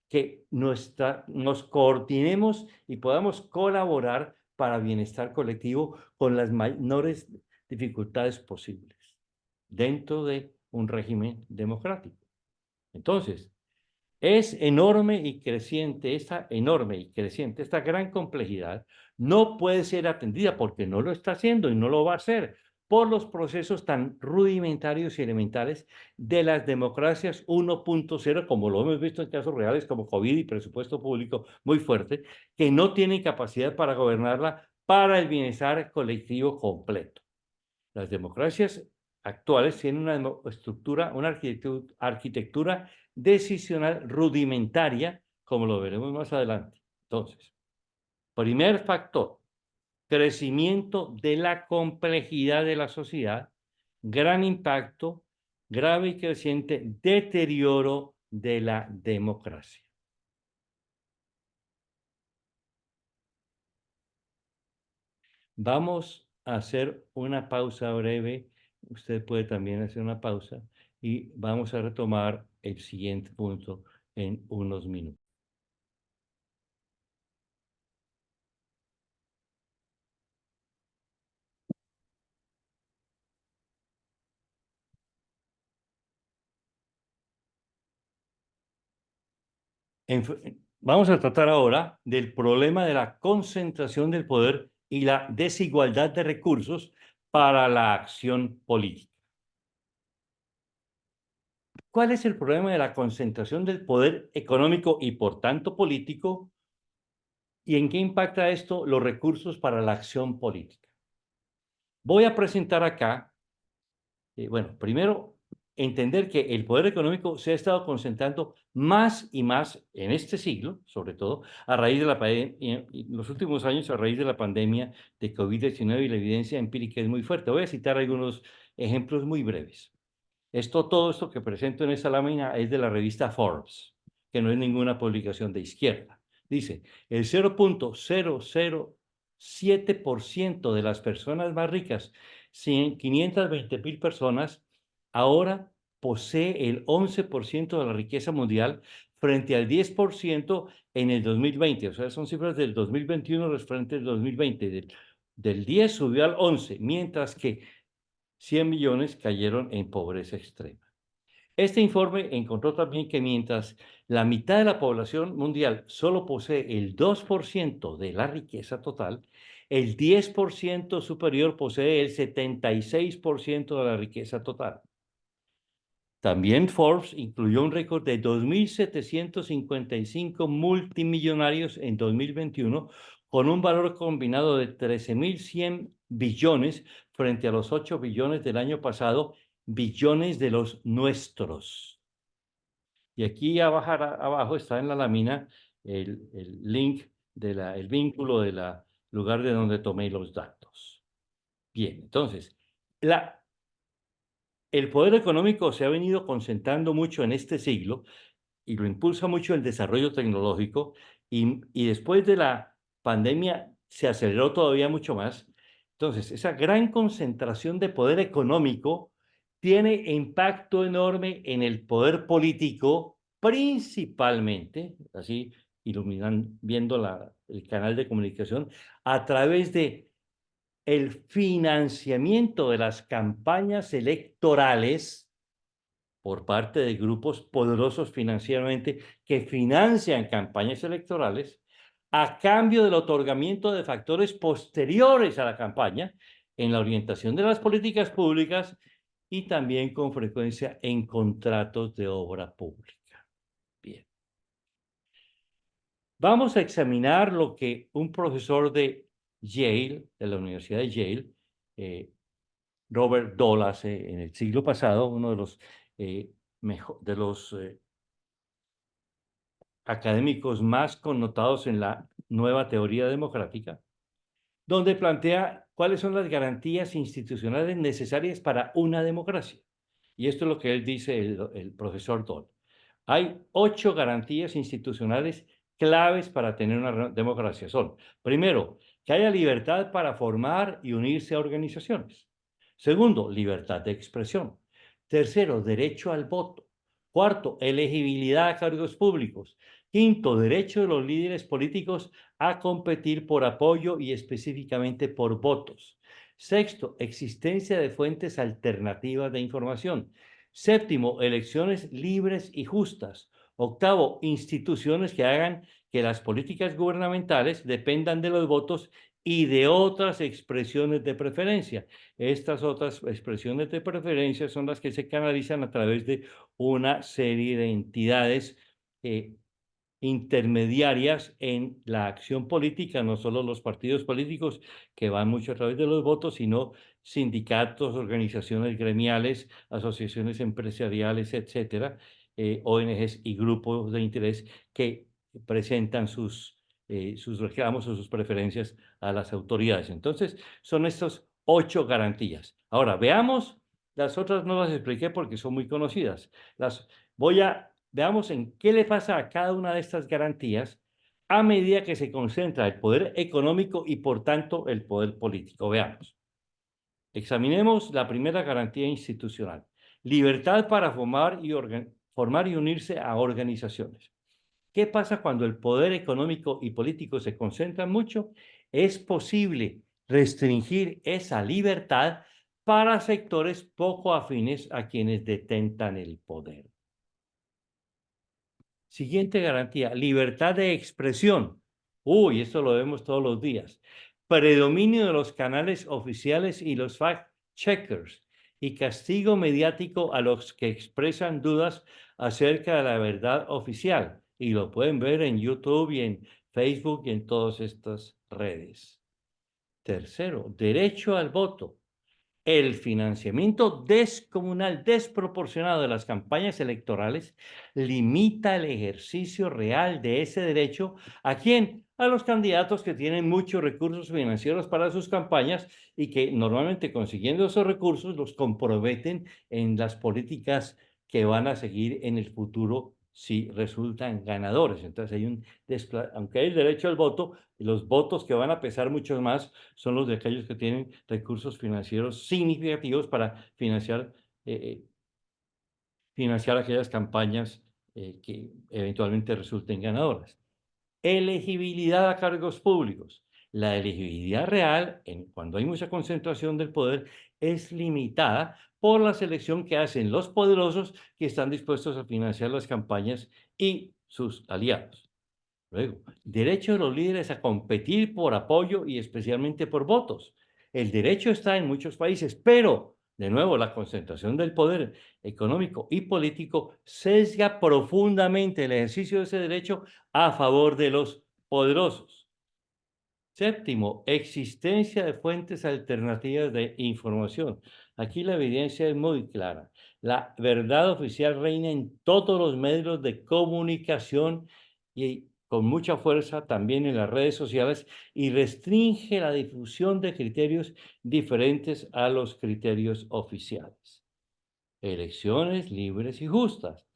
que nos coordinemos y podamos colaborar para bienestar colectivo con las menores dificultades posibles dentro de un régimen democrático. Entonces, es enorme y creciente, esta gran complejidad no puede ser atendida porque no lo está haciendo y no lo va a hacer por los procesos tan rudimentarios y elementales de las democracias 1.0, como lo hemos visto en casos reales como COVID y presupuesto público muy fuerte, que no tienen capacidad para gobernarla para el bienestar colectivo completo. Las democracias actuales tienen una estructura, una arquitectura decisional rudimentaria, como lo veremos más adelante. Entonces, primer factor, crecimiento de la complejidad de la sociedad, gran impacto, grave y creciente deterioro de la democracia. Vamos a hacer una pausa breve. Usted puede también hacer una pausa y vamos a retomar el siguiente punto en unos minutos. Vamos a tratar ahora del problema de la concentración del poder y la desigualdad de recursos para la acción política. ¿Cuál es el problema de la concentración del poder económico y por tanto político? ¿Y en qué impacta esto los recursos para la acción política? Voy a presentar acá, bueno, primero, entender que el poder económico se ha estado concentrando más y más en este siglo, sobre todo a raíz de la pandemia, en los últimos años a raíz de la pandemia de COVID-19 y la evidencia empírica es muy fuerte. Voy a citar algunos ejemplos muy breves. Todo esto que presento en esta lámina es de la revista Forbes, que no es ninguna publicación de izquierda. Dice, el 0.007% de las personas más ricas, 520,000 personas, ahora posee el 11% de la riqueza mundial frente al 10% en el 2020. O sea, son cifras del 2021 frente al 2020. Del 10 subió al 11, mientras que 100 millones cayeron en pobreza extrema. Este informe encontró también que mientras la mitad de la población mundial solo posee el 2% de la riqueza total, el 10% superior posee el 76% de la riqueza total. También Forbes incluyó un récord de 2.755 multimillonarios en 2021, con un valor combinado de 13.100 billones frente a los 8 billones del año pasado, billones de los nuestros. Y aquí abajo está en la lámina el link, el vínculo del lugar de donde tomé los datos. Bien, entonces, el poder económico se ha venido concentrando mucho en este siglo y lo impulsa mucho el desarrollo tecnológico, y después de la pandemia se aceleró todavía mucho más. Entonces, esa gran concentración de poder económico tiene impacto enorme en el poder político, principalmente, así iluminan viendo el canal de comunicación, a través de el financiamiento de las campañas electorales por parte de grupos poderosos financieramente que financian campañas electorales a cambio del otorgamiento de factores posteriores a la campaña en la orientación de las políticas públicas y también con frecuencia en contratos de obra pública. Bien. Vamos a examinar lo que un profesor de Yale, de la Universidad de Yale, Robert Dole, hace en el siglo pasado, uno de los, académicos más connotados en la nueva teoría democrática, donde plantea cuáles son las garantías institucionales necesarias para una democracia. Y esto es lo que él dice, el profesor Dodd. Hay 8 garantías institucionales claves para tener una democracia. Son, primero, que haya libertad para formar y unirse a organizaciones. Segundo, libertad de expresión. Tercero, derecho al voto. Cuarto, elegibilidad a cargos públicos. Quinto, derecho de los líderes políticos a competir por apoyo y específicamente por votos. Sexto, existencia de fuentes alternativas de información. Séptimo, elecciones libres y justas. Octavo, instituciones que hagan que las políticas gubernamentales dependan de los votos y de otras expresiones de preferencia. Estas otras expresiones de preferencia son las que se canalizan a través de una serie de entidades intermediarias en la acción política, no solo los partidos políticos que van mucho a través de los votos, sino sindicatos, organizaciones gremiales, asociaciones empresariales, etcétera, ONGs y grupos de interés que presentan sus reclamos o sus preferencias a las autoridades. Entonces, son estas 8 garantías. Ahora, veamos las otras, no las expliqué porque son muy conocidas. Veamos en qué le pasa a cada una de estas garantías a medida que se concentra el poder económico y, por tanto, el poder político. Veamos. Examinemos la primera garantía institucional. Libertad para formar y unirse a organizaciones. ¿Qué pasa cuando el poder económico y político se concentran mucho? Es posible restringir esa libertad para sectores poco afines a quienes detentan el poder. Siguiente garantía, libertad de expresión. Uy, esto lo vemos todos los días. Predominio de los canales oficiales y los fact-checkers y castigo mediático a los que expresan dudas acerca de la verdad oficial. Y lo pueden ver en YouTube y en Facebook y en todas estas redes. Tercero, derecho al voto. El financiamiento descomunal, desproporcionado de las campañas electorales limita el ejercicio real de ese derecho. ¿A quién? A los candidatos que tienen muchos recursos financieros para sus campañas y que normalmente consiguiendo esos recursos los comprometen en las políticas que van a seguir en el futuro si resultan ganadores. Entonces aunque hay el derecho al voto, los votos que van a pesar mucho más son los de aquellos que tienen recursos financieros significativos para financiar aquellas campañas que eventualmente resulten ganadoras. Elegibilidad a cargos públicos. La elegibilidad real, cuando hay mucha concentración del poder, es limitada por la selección que hacen los poderosos que están dispuestos a financiar las campañas y sus aliados. Luego, derecho de los líderes a competir por apoyo y especialmente por votos. El derecho está en muchos países, pero, de nuevo, la concentración del poder económico y político sesga profundamente el ejercicio de ese derecho a favor de los poderosos. Séptimo, existencia de fuentes alternativas de información. Aquí la evidencia es muy clara. La verdad oficial reina en todos los medios de comunicación y con mucha fuerza también en las redes sociales y restringe la difusión de criterios diferentes a los criterios oficiales. Elecciones libres y justas.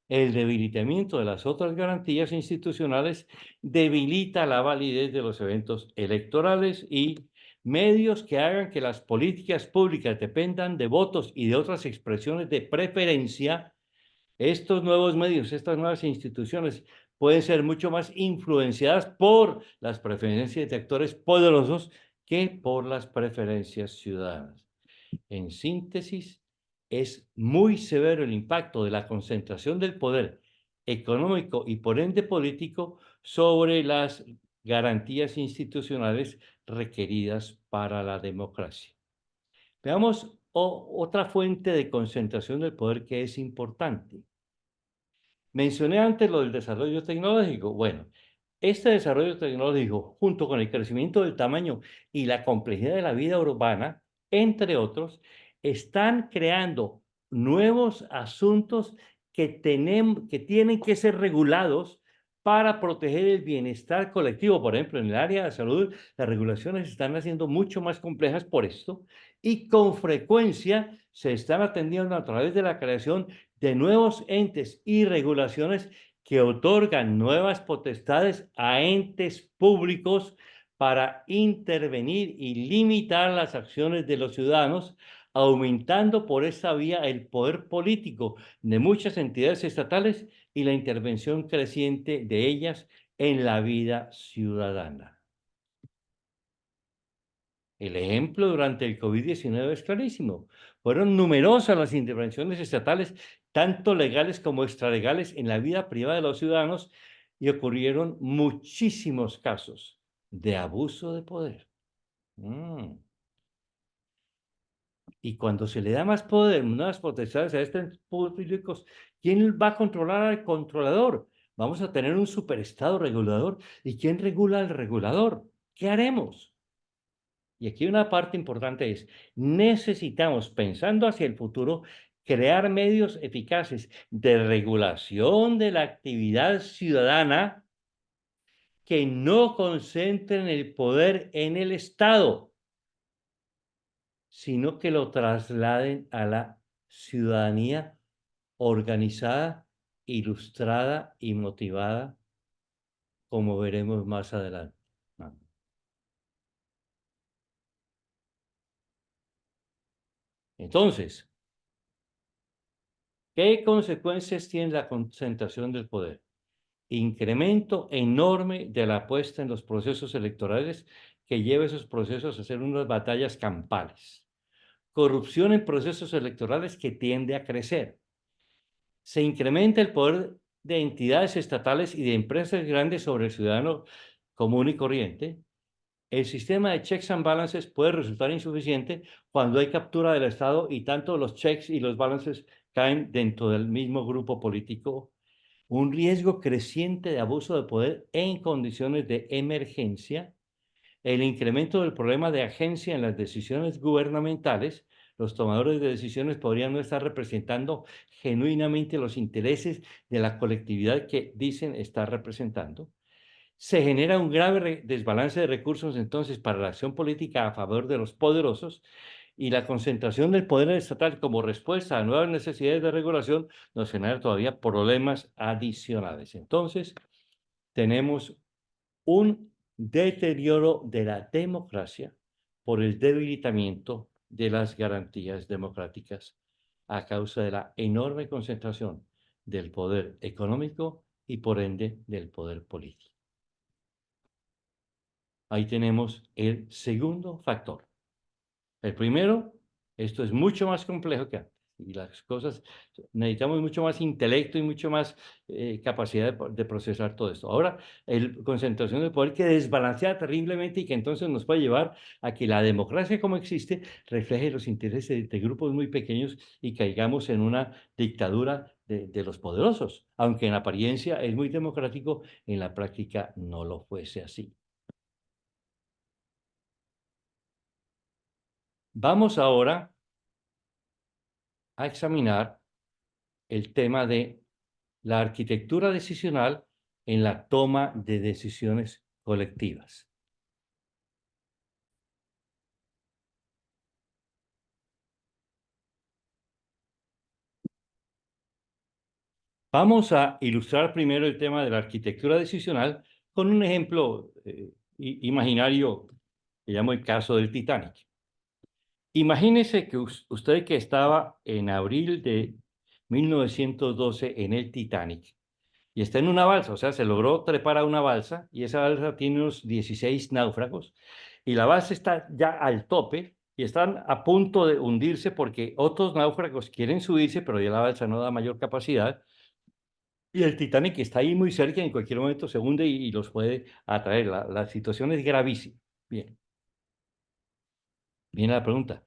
El debilitamiento de las otras garantías institucionales debilita la validez de los eventos electorales y medios que hagan que las políticas públicas dependan de votos y de otras expresiones de preferencia. Estos nuevos medios, estas nuevas instituciones pueden ser mucho más influenciadas por las preferencias de actores poderosos que por las preferencias ciudadanas. En síntesis, es muy severo el impacto de la concentración del poder económico y por ende político sobre las garantías institucionales requeridas para la democracia. Veamos otra fuente de concentración del poder que es importante. Mencioné antes lo del desarrollo tecnológico. Bueno, este desarrollo tecnológico, junto con el crecimiento del tamaño y la complejidad de la vida urbana, entre otros, están creando nuevos asuntos que tienen que ser regulados para proteger el bienestar colectivo. Por ejemplo, en el área de salud, las regulaciones se están haciendo mucho más complejas por esto y con frecuencia se están atendiendo a través de la creación de nuevos entes y regulaciones que otorgan nuevas potestades a entes públicos para intervenir y limitar las acciones de los ciudadanos, aumentando por esta vía el poder político de muchas entidades estatales y la intervención creciente de ellas en la vida ciudadana. El ejemplo durante el COVID-19 es clarísimo. Fueron numerosas las intervenciones estatales, tanto legales como extralegales, en la vida privada de los ciudadanos y ocurrieron muchísimos casos de abuso de poder. Mm. Y cuando se le da más poder, nuevas potestades a estos públicos, ¿quién va a controlar al controlador? Vamos a tener un superestado regulador. ¿Y quién regula al regulador? ¿Qué haremos? Y aquí una parte importante es, necesitamos, pensando hacia el futuro, crear medios eficaces de regulación de la actividad ciudadana que no concentren el poder en el Estado, sino que lo trasladen a la ciudadanía organizada, ilustrada y motivada, como veremos más adelante. Ah. Entonces, ¿qué consecuencias tiene la concentración del poder? Incremento enorme de la apuesta en los procesos electorales que lleva esos procesos a ser unas batallas campales. Corrupción en procesos electorales que tiende a crecer. Se incrementa el poder de entidades estatales y de empresas grandes sobre el ciudadano común y corriente. El sistema de checks and balances puede resultar insuficiente cuando hay captura del Estado y tanto los checks y los balances caen dentro del mismo grupo político. Un riesgo creciente de abuso de poder en condiciones de emergencia, el incremento del problema de agencia en las decisiones gubernamentales. Los tomadores de decisiones podrían no estar representando genuinamente los intereses de la colectividad que dicen estar representando. Se genera un grave desbalance de recursos entonces para la acción política a favor de los poderosos y la concentración del poder estatal como respuesta a nuevas necesidades de regulación nos genera todavía problemas adicionales. Entonces, tenemos un deterioro de la democracia por el debilitamiento de las garantías democráticas a causa de la enorme concentración del poder económico y por ende del poder político. Ahí tenemos el segundo factor. El primero, esto es mucho más complejo que antes. Y las cosas, necesitamos mucho más intelecto y mucho más capacidad de procesar todo esto. Ahora, concentración de poder que desbalancea terriblemente y que entonces nos puede llevar a que la democracia como existe refleje los intereses de grupos muy pequeños y caigamos en una dictadura de los poderosos. Aunque en apariencia es muy democrático, en la práctica no lo fuese así. Vamos ahora a examinar el tema de la arquitectura decisional en la toma de decisiones colectivas. Vamos a ilustrar primero el tema de la arquitectura decisional con un ejemplo imaginario que llamo el caso del Titanic. Imagínese que usted que estaba en abril de 1912 en el Titanic y está en una balsa, o sea, se logró trepar a una balsa y esa balsa tiene unos 16 náufragos y la balsa está ya al tope y están a punto de hundirse porque otros náufragos quieren subirse, pero ya la balsa no da mayor capacidad y el Titanic está ahí muy cerca y en cualquier momento se hunde y los puede atraer. La situación es gravísima. Bien, viene la pregunta.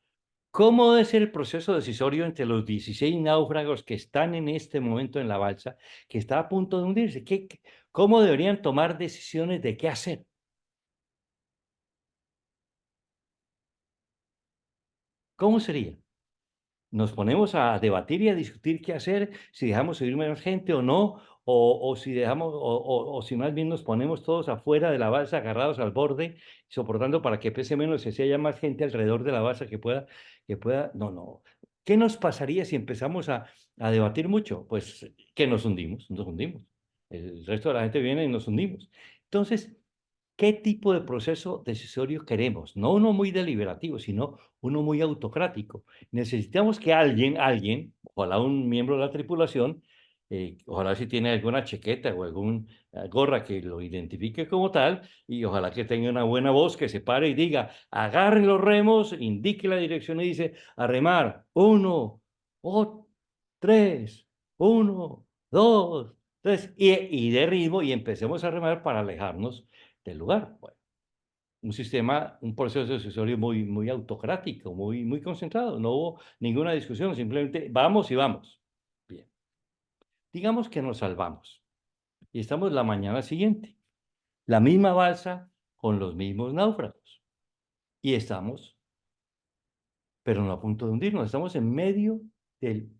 ¿Cómo debe ser el proceso decisorio entre los 16 náufragos que están en este momento en la balsa, que está a punto de hundirse? ¿Cómo deberían tomar decisiones de qué hacer? ¿Cómo sería? Nos ponemos a debatir y a discutir qué hacer, si dejamos subir menos gente o no, o si dejamos, o si más bien nos ponemos todos afuera de la balsa, agarrados al borde, soportando para que pese menos, y si haya más gente alrededor de la balsa no, no. ¿Qué nos pasaría si empezamos a debatir mucho? Pues que nos hundimos. El resto de la gente viene y nos hundimos. Entonces, ¿qué tipo de proceso decisorio queremos? No uno muy deliberativo, sino uno muy autocrático. Necesitamos que alguien, ojalá un miembro de la tripulación, ojalá si tiene alguna chaqueta o alguna gorra que lo identifique como tal, y ojalá que tenga una buena voz que se pare y diga, agarren los remos, indique la dirección y dice, a remar, uno, tres, uno, dos, tres, y de ritmo y empecemos a remar para alejarnos del lugar. Bueno, un sistema, un proceso decisorio muy autocrático, muy concentrado. No hubo ninguna discusión, simplemente vamos y vamos. Bien, digamos que nos salvamos y estamos la mañana siguiente, la misma balsa con los mismos náufragos y estamos, pero no a punto de hundirnos, estamos en medio del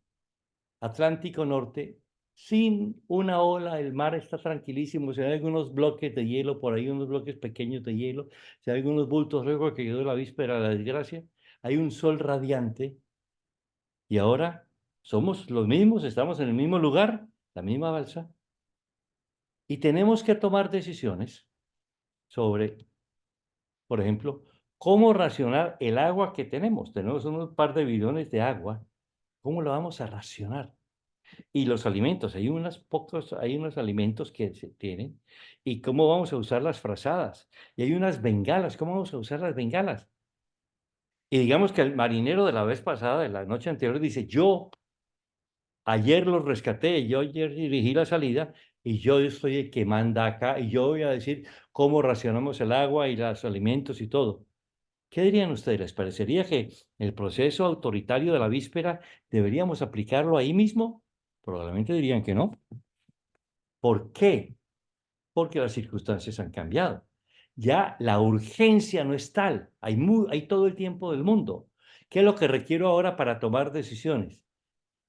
Atlántico Norte, sin una ola, el mar está tranquilísimo, si hay algunos bloques de hielo por ahí, unos bloques pequeños de hielo, si hay algunos bultos luego que quedó la víspera de la desgracia, hay un sol radiante y ahora somos los mismos, estamos en el mismo lugar, la misma balsa, y tenemos que tomar decisiones sobre, por ejemplo, cómo racionar el agua que tenemos. Tenemos unos par de bidones de agua, ¿cómo lo vamos a racionar? Y los alimentos, hay unos alimentos que se tienen, y cómo vamos a usar las frazadas. Y hay unas bengalas, ¿cómo vamos a usar las bengalas? Y digamos que el marinero de la vez pasada, de la noche anterior, dice, yo ayer los rescaté, yo ayer dirigí la salida, y yo soy el que manda acá, y yo voy a decir cómo racionamos el agua y los alimentos y todo. ¿Qué dirían ustedes? ¿Les parecería que el proceso autoritario de la víspera deberíamos aplicarlo ahí mismo? Probablemente dirían que no. ¿Por qué? Porque las circunstancias han cambiado. Ya la urgencia no es tal, hay todo el tiempo del mundo. ¿Qué es lo que requiero ahora para tomar decisiones?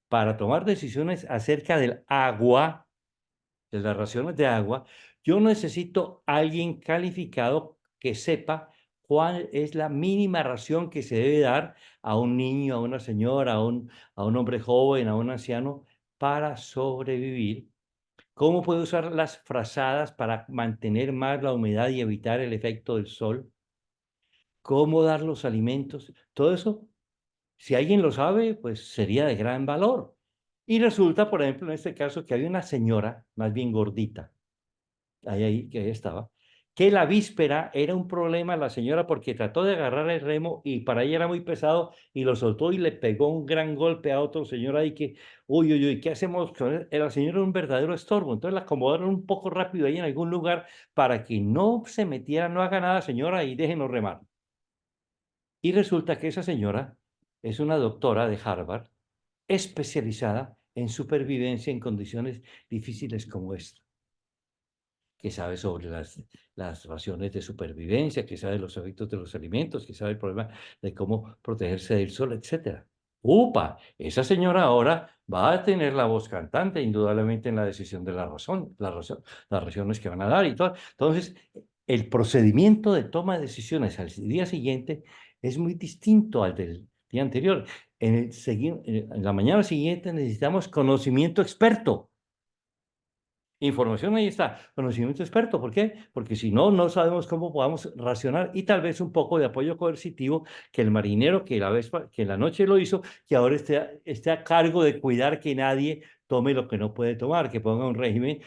Para tomar decisiones acerca del agua, de las raciones de agua, yo necesito alguien calificado que sepa cuál es la mínima ración que se debe dar a un niño, a una señora, a un hombre joven, a un anciano, para sobrevivir. ¿Cómo puedo usar las frazadas para mantener más la humedad y evitar el efecto del sol? ¿Cómo dar los alimentos? Todo eso, si alguien lo sabe, pues sería de gran valor. Y resulta, por ejemplo, en este caso, que había una señora, más bien gordita, ahí que ahí estaba, que la víspera era un problema la señora porque trató de agarrar el remo y para ella era muy pesado y lo soltó y le pegó un gran golpe a otro señor ahí que, uy, uy, uy, ¿qué hacemos con él? La señora era un verdadero estorbo, entonces la acomodaron un poco rápido ahí en algún lugar para que no se metiera, no haga nada señora y déjenos remar. Y resulta que esa señora es una doctora de Harvard especializada en supervivencia en condiciones difíciles como esta, que sabe sobre las raciones de supervivencia, que sabe los efectos de los alimentos, que sabe el problema de cómo protegerse del sol, etcétera. ¡Upa! Esa señora ahora va a tener la voz cantante, indudablemente, en la decisión de las raciones que van a dar y todo. Entonces, el procedimiento de toma de decisiones al día siguiente es muy distinto al del día anterior. En la mañana siguiente necesitamos conocimiento experto. Información ahí está, conocimiento experto. ¿Por qué? Porque si no, no sabemos cómo podamos racionar y tal vez un poco de apoyo coercitivo que el marinero que en la noche lo hizo, que ahora esté a cargo de cuidar que nadie tome lo que no puede tomar, que ponga un régimen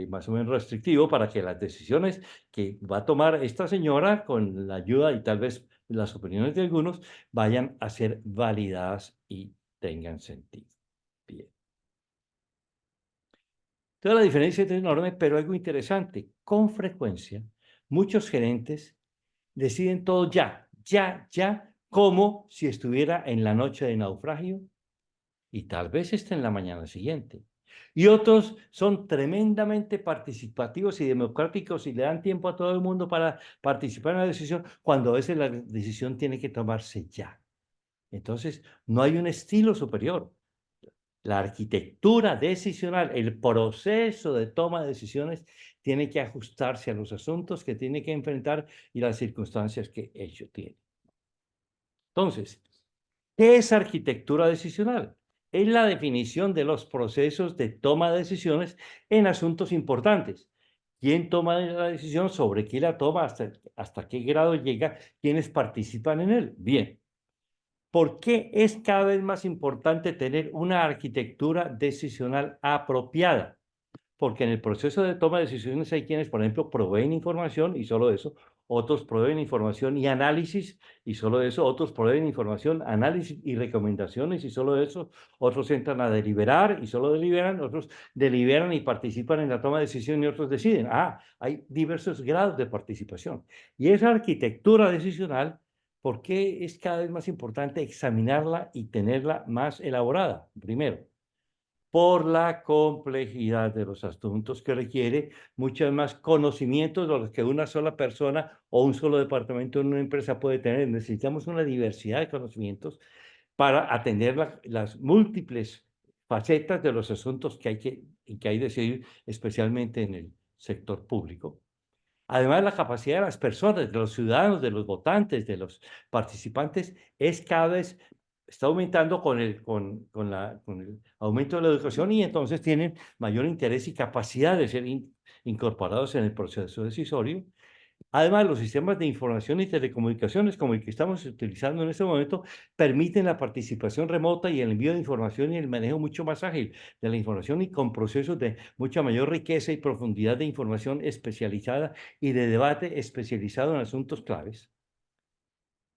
más o menos restrictivo para que las decisiones que va a tomar esta señora con la ayuda y tal vez las opiniones de algunos vayan a ser validadas y tengan sentido. Bien. Entonces la diferencia es enorme, pero algo interesante. Con frecuencia, muchos gerentes deciden todo ya, ya, ya, como si estuviera en la noche de naufragio y tal vez esté en la mañana siguiente. Y otros son tremendamente participativos y democráticos y le dan tiempo a todo el mundo para participar en la decisión, cuando a veces la decisión tiene que tomarse ya. Entonces, no hay un estilo superior. La arquitectura decisional, el proceso de toma de decisiones tiene que ajustarse a los asuntos que tiene que enfrentar y las circunstancias que ello tiene. Entonces, ¿qué es arquitectura decisional? Es la definición de los procesos de toma de decisiones en asuntos importantes. ¿Quién toma la decisión? ¿Sobre qué la toma? ¿Hasta qué grado llega? ¿Quiénes participan en él? Bien. ¿Por qué es cada vez más importante tener una arquitectura decisional apropiada? Porque en el proceso de toma de decisiones hay quienes, por ejemplo, proveen información y solo eso, otros proveen información y análisis y solo eso, otros proveen información, análisis y recomendaciones y solo eso, otros entran a deliberar y solo deliberan, otros deliberan y participan en la toma de decisión y otros deciden. Hay diversos grados de participación. Y esa arquitectura decisional, ¿por qué es cada vez más importante examinarla y tenerla más elaborada? Primero, por la complejidad de los asuntos que requiere muchos más conocimientos de los que una sola persona o un solo departamento en una empresa puede tener. Necesitamos una diversidad de conocimientos para atender las múltiples facetas de los asuntos que hay que decidir, especialmente en el sector público. Además, la capacidad de las personas, de los ciudadanos, de los votantes, de los participantes, es cada vez está aumentando con el aumento de la educación y entonces tienen mayor interés y capacidad de ser incorporados en el proceso decisorio. Además, los sistemas de información y telecomunicaciones, como el que estamos utilizando en este momento, permiten la participación remota y el envío de información y el manejo mucho más ágil de la información y con procesos de mucha mayor riqueza y profundidad de información especializada y de debate especializado en asuntos claves.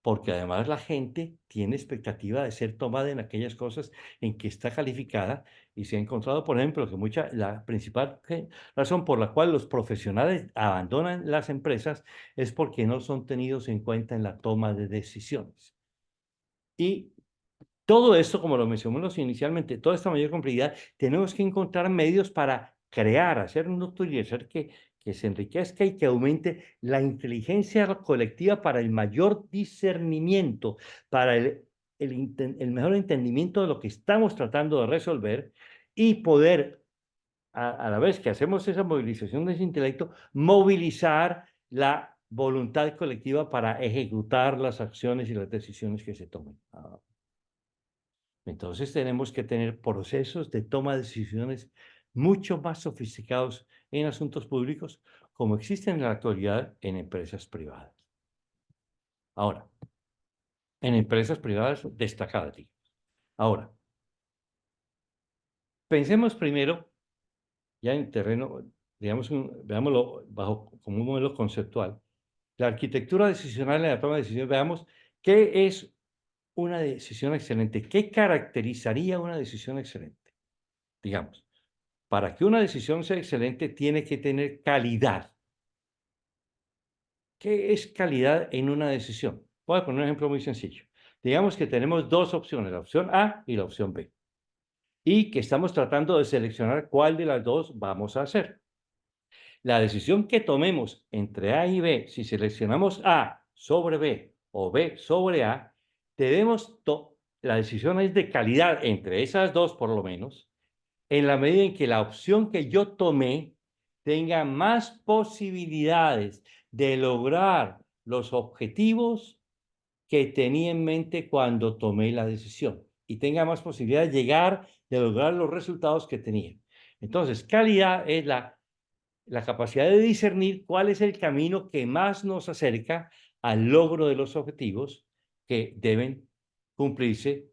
Porque además la gente tiene expectativa de ser tomada en aquellas cosas en que está calificada y se ha encontrado, por ejemplo, que la principal razón por la cual los profesionales abandonan las empresas es porque no son tenidos en cuenta en la toma de decisiones. Y todo esto, como lo mencionamos inicialmente, toda esta mayor complejidad, tenemos que encontrar medios para crear, hacer un doctor y hacer que se enriquezca y que aumente la inteligencia colectiva para el mayor discernimiento, para el mejor entendimiento de lo que estamos tratando de resolver y poder, a la vez que hacemos esa movilización de ese intelecto, movilizar la voluntad colectiva para ejecutar las acciones y las decisiones que se tomen. Entonces tenemos que tener procesos de toma de decisiones mucho más sofisticados en asuntos públicos, como existen en la actualidad en empresas privadas. Ahora, en empresas privadas destacadas, digo. Ahora, pensemos primero, ya en terreno, digamos, veámoslo como un modelo conceptual. La arquitectura decisional en la toma de decisiones, veamos qué es una decisión excelente, qué caracterizaría una decisión excelente, digamos. Para que una decisión sea excelente, tiene que tener calidad. ¿Qué es calidad en una decisión? Voy a poner un ejemplo muy sencillo. Digamos que tenemos dos opciones, la opción A y la opción B, y que estamos tratando de seleccionar cuál de las dos vamos a hacer. La decisión que tomemos entre A y B, si seleccionamos A sobre B o B sobre A, la decisión es de calidad entre esas dos por lo menos, en la medida en que la opción que yo tomé tenga más posibilidades de lograr los objetivos que tenía en mente cuando tomé la decisión y tenga más posibilidades de lograr los resultados que tenía. Entonces, calidad es la la capacidad de discernir cuál es el camino que más nos acerca al logro de los objetivos que deben cumplirse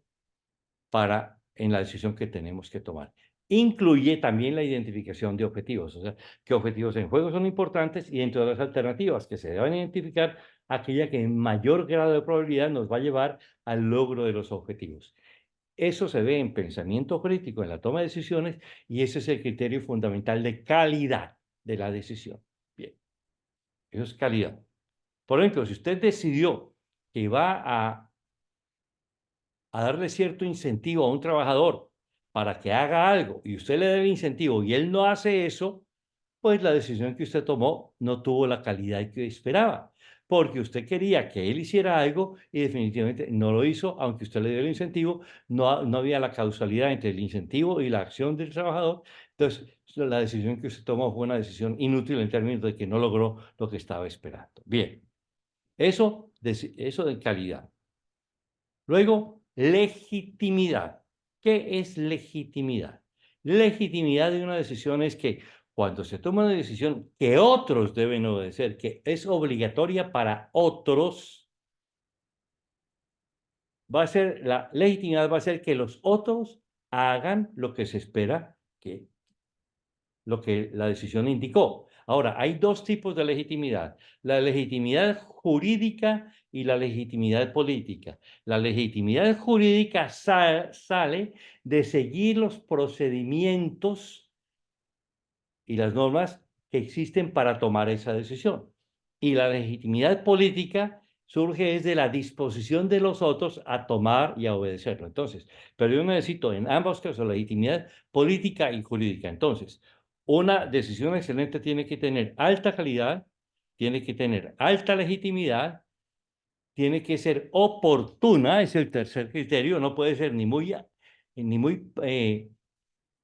en la decisión que tenemos que tomar. Incluye también la identificación de objetivos, o sea, qué objetivos en juego son importantes y dentro de las alternativas que se deben identificar, aquella que en mayor grado de probabilidad nos va a llevar al logro de los objetivos. Eso se ve en pensamiento crítico, en la toma de decisiones, y ese es el criterio fundamental de calidad de la decisión. Bien, eso es calidad. Por ejemplo, si usted decidió que va a darle cierto incentivo a un trabajador para que haga algo y usted le da el incentivo y él no hace eso, pues la decisión que usted tomó no tuvo la calidad que esperaba, porque usted quería que él hiciera algo y definitivamente no lo hizo, aunque usted le dio el incentivo, no había la causalidad entre el incentivo y la acción del trabajador. Entonces, la decisión que usted tomó fue una decisión inútil en términos de que no logró lo que estaba esperando. Bien, eso de calidad. Luego, legitimidad. ¿Qué es legitimidad? Legitimidad de una decisión es que cuando se toma una decisión que otros deben obedecer, que es obligatoria para otros, la legitimidad va a ser que los otros hagan lo que se espera lo que la decisión indicó. Ahora, hay dos tipos de legitimidad: la legitimidad jurídica y la legitimidad política. La legitimidad jurídica sale de seguir los procedimientos y las normas que existen para tomar esa decisión. Y la legitimidad política surge desde la disposición de los otros a tomar y a obedecerlo. Entonces, pero yo necesito en ambos casos legitimidad política y jurídica. Entonces, una decisión excelente tiene que tener alta calidad, tiene que tener alta legitimidad, tiene que ser oportuna, es el tercer criterio, no puede ser ni muy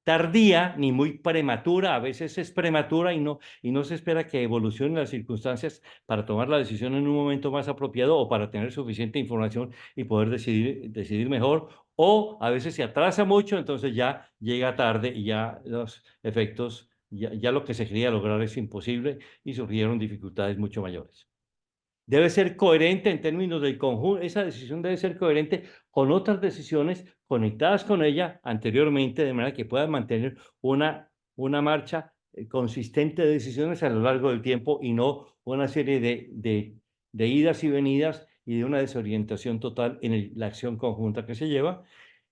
tardía ni muy prematura. A veces es prematura y no se espera que evolucionen las circunstancias para tomar la decisión en un momento más apropiado o para tener suficiente información y poder decidir mejor. O a veces se atrasa mucho, entonces ya llega tarde y ya los efectos, ya lo que se quería lograr es imposible y surgieron dificultades mucho mayores. Debe ser coherente en términos del conjunto. Esa decisión debe ser coherente con otras decisiones conectadas con ella anteriormente, de manera que pueda mantener una marcha consistente de decisiones a lo largo del tiempo y no una serie de idas y venidas y de una desorientación total en la acción conjunta que se lleva.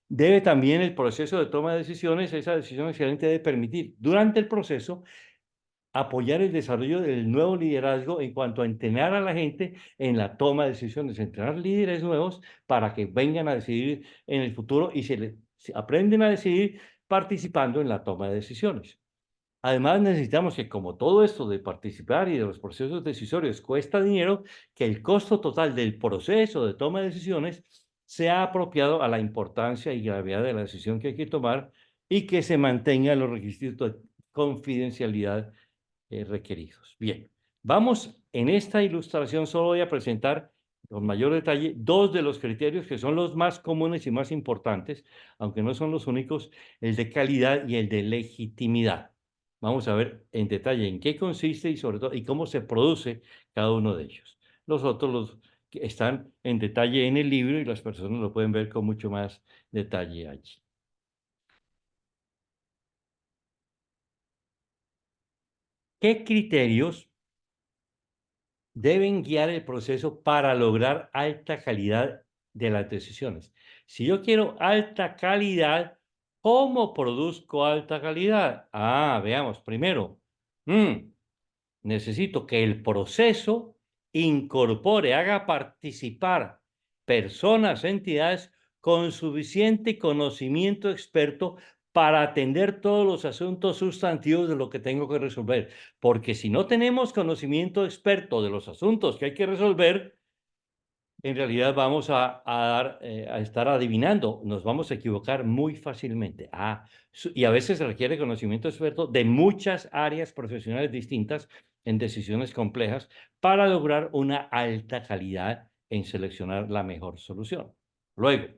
Debe también el proceso de toma de decisiones, esa decisión excelente debe permitir durante el proceso apoyar el desarrollo del nuevo liderazgo en cuanto a entrenar a la gente en la toma de decisiones, entrenar líderes nuevos para que vengan a decidir en el futuro y se aprenden a decidir participando en la toma de decisiones. Además, necesitamos que, como todo esto de participar y de los procesos decisorios cuesta dinero, que el costo total del proceso de toma de decisiones sea apropiado a la importancia y gravedad de la decisión que hay que tomar y que se mantengan los requisitos de confidencialidad requeridos. Bien, vamos, en esta ilustración solo voy a presentar con mayor detalle dos de los criterios que son los más comunes y más importantes, aunque no son los únicos: el de calidad y el de legitimidad. Vamos a ver en detalle en qué consiste y sobre todo y cómo se produce cada uno de ellos. Los otros los que están en detalle en el libro y las personas lo pueden ver con mucho más detalle allí. ¿Qué criterios deben guiar el proceso para lograr alta calidad de las decisiones? Si yo quiero alta calidad, ¿cómo produzco alta calidad? Veamos, primero, necesito que el proceso incorpore, haga participar personas, entidades con suficiente conocimiento experto para atender todos los asuntos sustantivos de lo que tengo que resolver. Porque si no tenemos conocimiento experto de los asuntos que hay que resolver, en realidad vamos a estar adivinando, nos vamos a equivocar muy fácilmente. Y a veces se requiere conocimiento experto de muchas áreas profesionales distintas en decisiones complejas para lograr una alta calidad en seleccionar la mejor solución. Luego,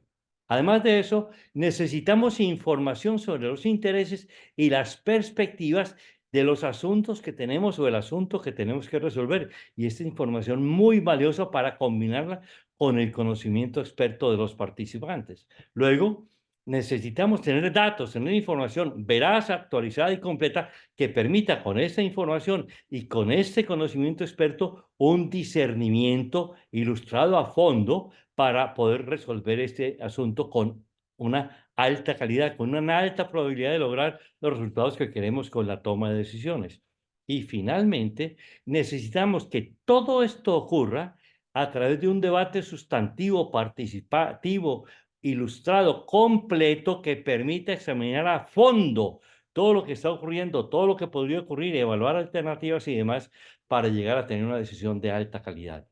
además de eso, necesitamos información sobre los intereses y las perspectivas de los asuntos que tenemos o el asunto que tenemos que resolver. Y esta información muy valiosa para combinarla con el conocimiento experto de los participantes. Luego, necesitamos tener datos, tener información veraz, actualizada y completa que permita con esta información y con este conocimiento experto un discernimiento ilustrado a fondo para poder resolver este asunto con una alta calidad, con una alta probabilidad de lograr los resultados que queremos con la toma de decisiones. Y finalmente, necesitamos que todo esto ocurra a través de un debate sustantivo, participativo, ilustrado, completo, que permita examinar a fondo todo lo que está ocurriendo, todo lo que podría ocurrir, evaluar alternativas y demás para llegar a tener una decisión de alta calidad.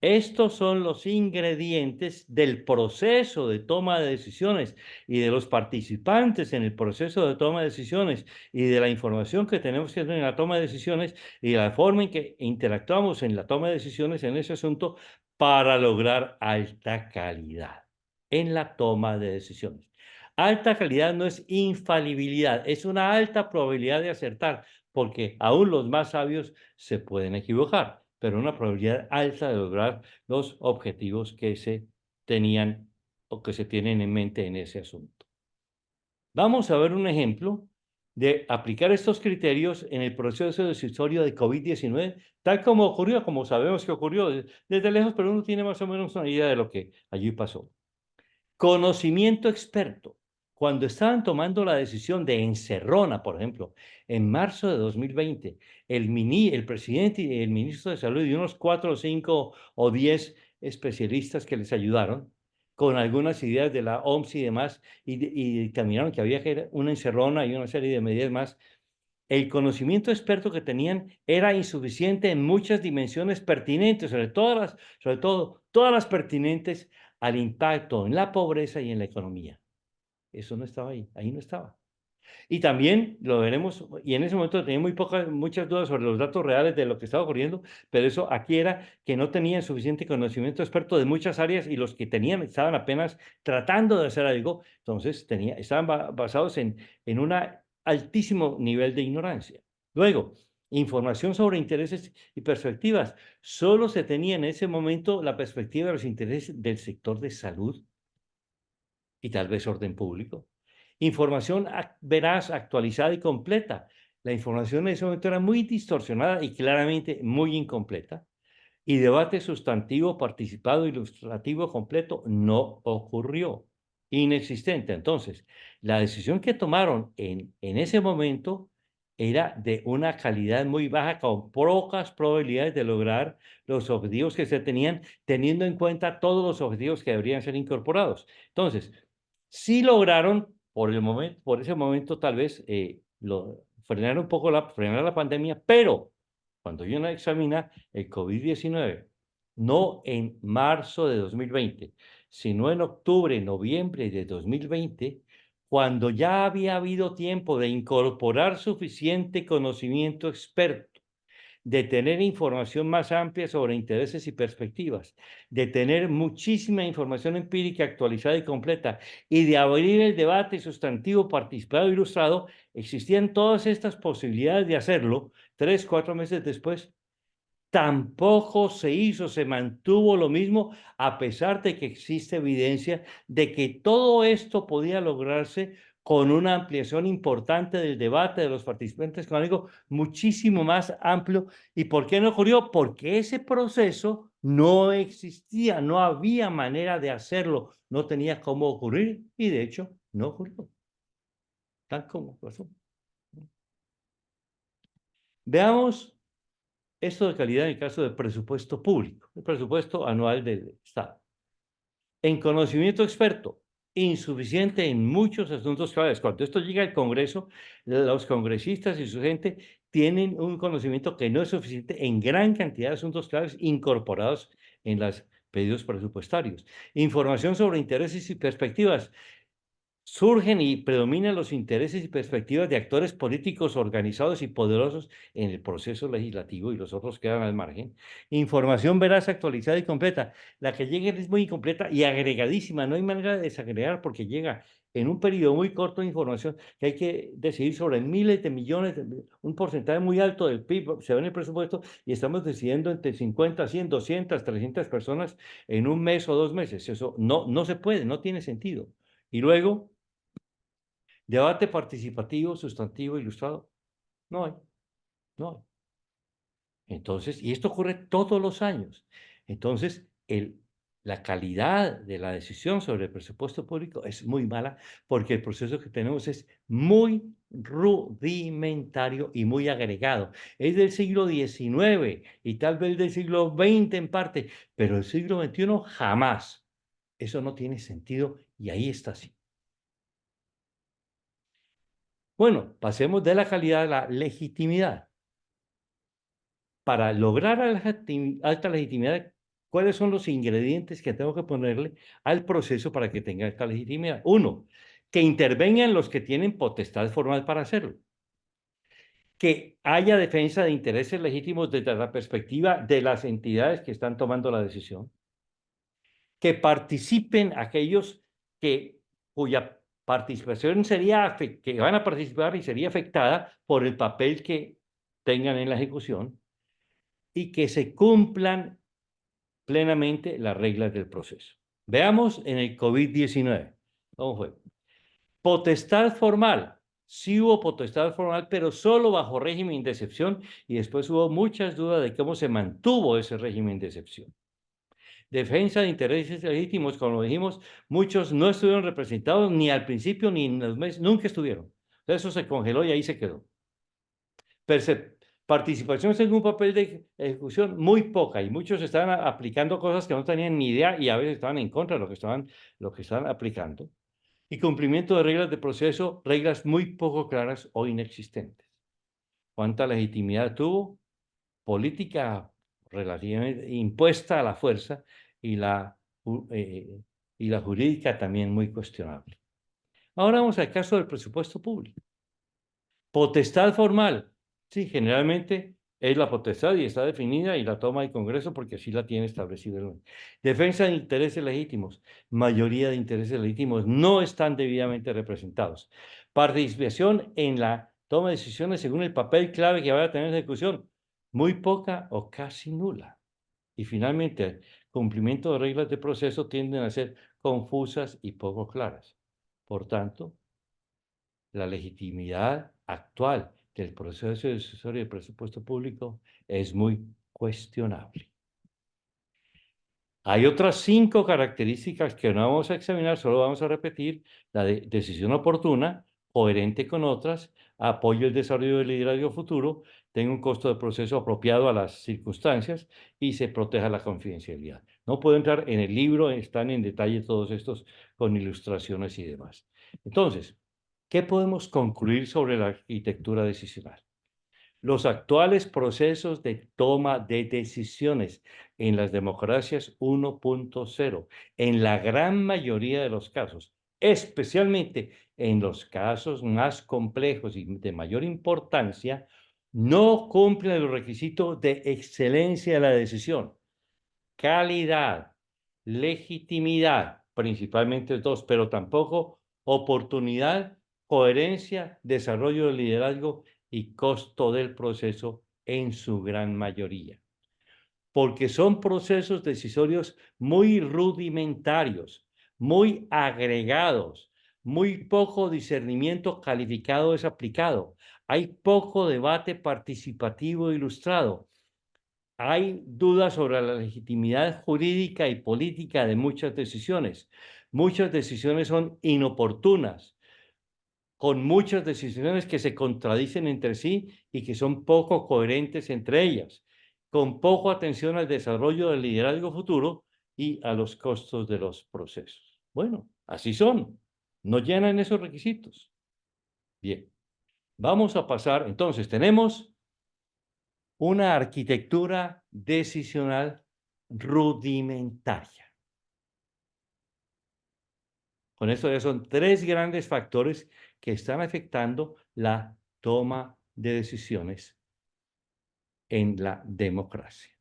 Estos son los ingredientes del proceso de toma de decisiones y de los participantes en el proceso de toma de decisiones y de la información que tenemos que tener en la toma de decisiones y la forma en que interactuamos en la toma de decisiones en ese asunto para lograr alta calidad en la toma de decisiones. Alta calidad no es infalibilidad, es una alta probabilidad de acertar, porque aún los más sabios se pueden equivocar, pero una probabilidad alta de lograr los objetivos que se tenían o que se tienen en mente en ese asunto. Vamos a ver un ejemplo de aplicar estos criterios en el proceso decisorio de COVID-19, tal como ocurrió, como sabemos que ocurrió desde lejos, pero uno tiene más o menos una idea de lo que allí pasó. Conocimiento experto. Cuando estaban tomando la decisión de encerrona, por ejemplo, en marzo de 2020, el presidente y el ministro de Salud y unos 4 o 5 o 10 especialistas que les ayudaron con algunas ideas de la OMS y demás, y dictaminaron que había que ir una encerrona y una serie de medidas más. El conocimiento experto que tenían era insuficiente en muchas dimensiones pertinentes, sobre todo todas las pertinentes al impacto en la pobreza y en la economía. Eso no estaba ahí, ahí no estaba. Y también lo veremos, y en ese momento tenía muchas dudas sobre los datos reales de lo que estaba ocurriendo, pero eso aquí era que no tenían suficiente conocimiento experto de muchas áreas y los que tenían estaban apenas tratando de hacer algo, entonces estaban basados en un altísimo nivel de ignorancia. Luego, información sobre intereses y perspectivas. Solo se tenía en ese momento la perspectiva de los intereses del sector de salud y tal vez orden público. Información veraz, actualizada y completa. La información en ese momento era muy distorsionada y claramente muy incompleta. Y debate sustantivo, participado, ilustrativo, completo, no ocurrió. Inexistente. Entonces, la decisión que tomaron en ese momento era de una calidad muy baja, con pocas probabilidades de lograr los objetivos que se tenían, teniendo en cuenta todos los objetivos que deberían ser incorporados. Entonces, sí lograron, por ese momento tal vez, frenar un poco frenar la pandemia, pero cuando uno examina el COVID-19, no en marzo de 2020, sino en octubre, noviembre de 2020, cuando ya había habido tiempo de incorporar suficiente conocimiento experto, de tener información más amplia sobre intereses y perspectivas, de tener muchísima información empírica actualizada y completa, y de abrir el debate sustantivo, participado, ilustrado, existían todas estas posibilidades de hacerlo 3, 4 meses después. Tampoco se hizo, se mantuvo lo mismo, a pesar de que existe evidencia de que todo esto podía lograrse con una ampliación importante del debate de los participantes, con algo muchísimo más amplio. ¿Y por qué no ocurrió? Porque ese proceso no existía, no había manera de hacerlo, no tenía cómo ocurrir y de hecho no ocurrió, tal como pasó. Veamos esto de calidad en el caso del presupuesto público, el presupuesto anual del Estado. En conocimiento experto, insuficiente en muchos asuntos claves. Cuando esto llega al Congreso, los congresistas y su gente tienen un conocimiento que no es suficiente en gran cantidad de asuntos claves incorporados en los pedidos presupuestarios. Información sobre intereses y perspectivas. surgen y predominan los intereses y perspectivas de actores políticos organizados y poderosos en el proceso legislativo y los otros quedan al margen. Información veraz, actualizada y completa. La que llega es muy incompleta y agregadísima. No hay manera de desagregar porque llega en un periodo muy corto de información que hay que decidir sobre miles de millones, un porcentaje muy alto del PIB, se ve en el presupuesto y estamos decidiendo entre 50, 100, 200, 300 personas en un mes o 2 meses. Eso no se puede, no tiene sentido. Y luego, debate participativo, sustantivo, ilustrado. No hay, no hay. Entonces, y esto ocurre todos los años. Entonces, la calidad de la decisión sobre el presupuesto público es muy mala porque el proceso que tenemos es muy rudimentario y muy agregado. Es del siglo XIX y tal vez del siglo XX en parte, pero el siglo XXI jamás. Eso no tiene sentido y ahí está así. Bueno, pasemos de la calidad a la legitimidad. Para lograr alta legitimidad, ¿cuáles son los ingredientes que tengo que ponerle al proceso para que tenga esta legitimidad? Uno, que intervengan los que tienen potestad formal para hacerlo. Que haya defensa de intereses legítimos desde la perspectiva de las entidades que están tomando la decisión. Que participen aquellos cuya participación sería, que van a participar y sería afectada por el papel que tengan en la ejecución y que se cumplan plenamente las reglas del proceso. Veamos en el COVID-19. ¿Cómo fue? Potestad formal. Sí hubo potestad formal, pero solo bajo régimen de excepción y después hubo muchas dudas de cómo se mantuvo ese régimen de excepción. Defensa de intereses legítimos, como dijimos, muchos no estuvieron representados ni al principio ni en los meses, nunca estuvieron. Eso se congeló y ahí se quedó. Participación en un papel de ejecución muy poca y muchos estaban aplicando cosas que no tenían ni idea y a veces estaban en contra de lo que estaban aplicando. Y cumplimiento de reglas de proceso, reglas muy poco claras o inexistentes. ¿Cuánta legitimidad tuvo? Política relativamente impuesta a la fuerza y y la jurídica también muy cuestionable. Ahora vamos al caso del presupuesto público. Potestad formal. Sí, generalmente es la potestad y está definida y la toma el Congreso porque así la tiene establecida. Defensa de intereses legítimos. Mayoría de intereses legítimos no están debidamente representados. Participación en la toma de decisiones según el papel clave que vaya a tener la ejecución. Muy poca o casi nula. Y finalmente, cumplimiento de reglas de proceso tienden a ser confusas y poco claras. Por tanto, la legitimidad actual del proceso decisorio del presupuesto público es muy cuestionable. Hay otras 5 características que no vamos a examinar, solo vamos a repetir: la de decisión oportuna, coherente con otras, apoyo el desarrollo del liderazgo futuro, tenga un costo de proceso apropiado a las circunstancias y se proteja la confidencialidad. No puedo entrar en el libro, están en detalle todos estos con ilustraciones y demás. Entonces, ¿qué podemos concluir sobre la arquitectura decisional? Los actuales procesos de toma de decisiones en las democracias 1.0, en la gran mayoría de los casos, especialmente en los casos más complejos y de mayor importancia, no cumplen los requisitos de excelencia de la decisión, calidad, legitimidad, principalmente dos, pero tampoco oportunidad, coherencia, desarrollo del liderazgo y costo del proceso en su gran mayoría. Porque son procesos decisorios muy rudimentarios, muy agregados, muy poco discernimiento calificado es aplicado. Hay poco debate participativo ilustrado. Hay dudas sobre la legitimidad jurídica y política de muchas decisiones. Muchas decisiones son inoportunas, con muchas decisiones que se contradicen entre sí y que son poco coherentes entre ellas, con poco atención al desarrollo del liderazgo futuro y a los costos de los procesos. Bueno, así son, no llenan esos requisitos. Bien, vamos a pasar, entonces tenemos una arquitectura decisional rudimentaria. Con esto ya son tres grandes factores que están afectando la toma de decisiones en la democracia.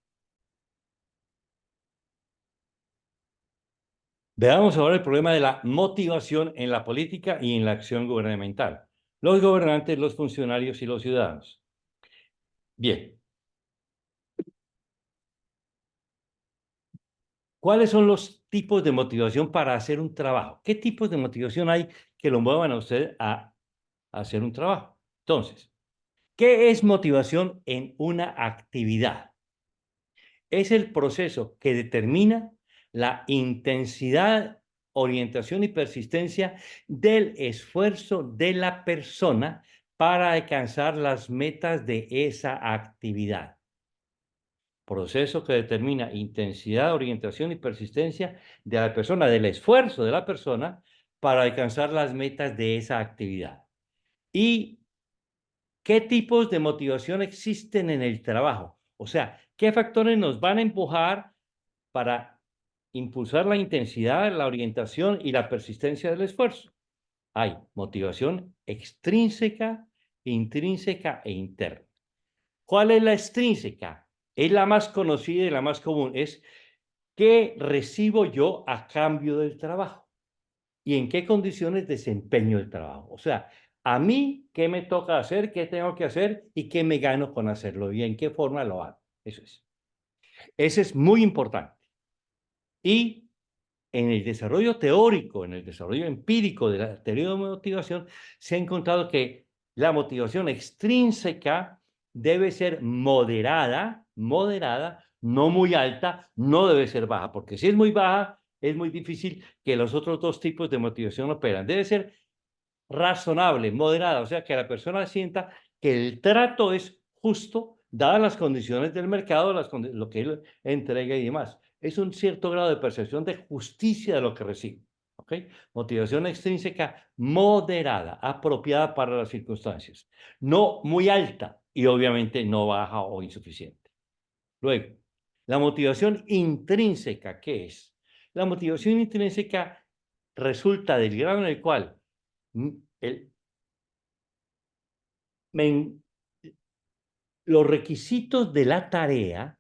Veamos ahora el problema de la motivación en la política y en la acción gubernamental. Los gobernantes, los funcionarios y los ciudadanos. Bien, ¿cuáles son los tipos de motivación para hacer un trabajo? ¿Qué tipos de motivación hay que lo muevan a usted a hacer un trabajo? Entonces, ¿qué es motivación en una actividad? Es el proceso que determina la intensidad, orientación y persistencia del esfuerzo de la persona para alcanzar las metas de esa actividad. Proceso que determina intensidad, orientación y persistencia de la persona, del esfuerzo de la persona para alcanzar las metas de esa actividad. ¿Y qué tipos de motivación existen en el trabajo? O sea, ¿qué factores nos van a empujar para impulsar la intensidad, la orientación y la persistencia del esfuerzo? Hay motivación extrínseca, intrínseca e interna. ¿Cuál es la extrínseca? Es la más conocida y la más común. Es ¿qué recibo yo a cambio del trabajo? ¿Y en qué condiciones desempeño el trabajo? O sea, a mí, ¿qué me toca hacer? ¿Qué tengo que hacer? ¿Y qué me gano con hacerlo? ¿Y en qué forma lo hago? Eso es. Ese es muy importante. Y en el desarrollo teórico, en el desarrollo empírico de la teoría de motivación, se ha encontrado que la motivación extrínseca debe ser moderada, no muy alta, no debe ser baja, porque si es muy baja, es muy difícil que los otros dos tipos de motivación operan. Debe ser razonable, moderada, o sea, que la persona sienta que el trato es justo, dadas las condiciones del mercado, lo que él entrega y demás. Es un cierto grado de percepción de justicia de lo que recibe. ¿Ok? Motivación extrínseca moderada, apropiada para las circunstancias. No muy alta y obviamente no baja o insuficiente. Luego, la motivación intrínseca, ¿qué es? La motivación intrínseca resulta del grado en el cual mm, el, men- los requisitos de la tarea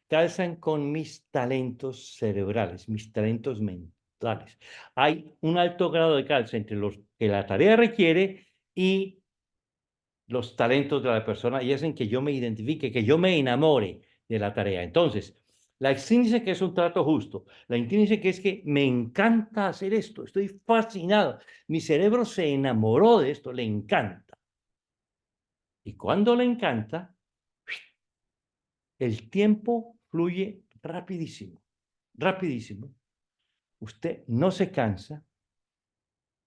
calzan con mis talentos cerebrales, mis talentos mentales. Hay un alto grado de calza entre los que la tarea requiere y los talentos de la persona y hacen que yo me identifique, que yo me enamore de la tarea. Entonces, la extrínseca es un trato justo. La intrínseca es que me encanta hacer esto, estoy fascinado. Mi cerebro se enamoró de esto, le encanta. Y cuando le encanta, el tiempo fluye rapidísimo, rapidísimo. Usted no se cansa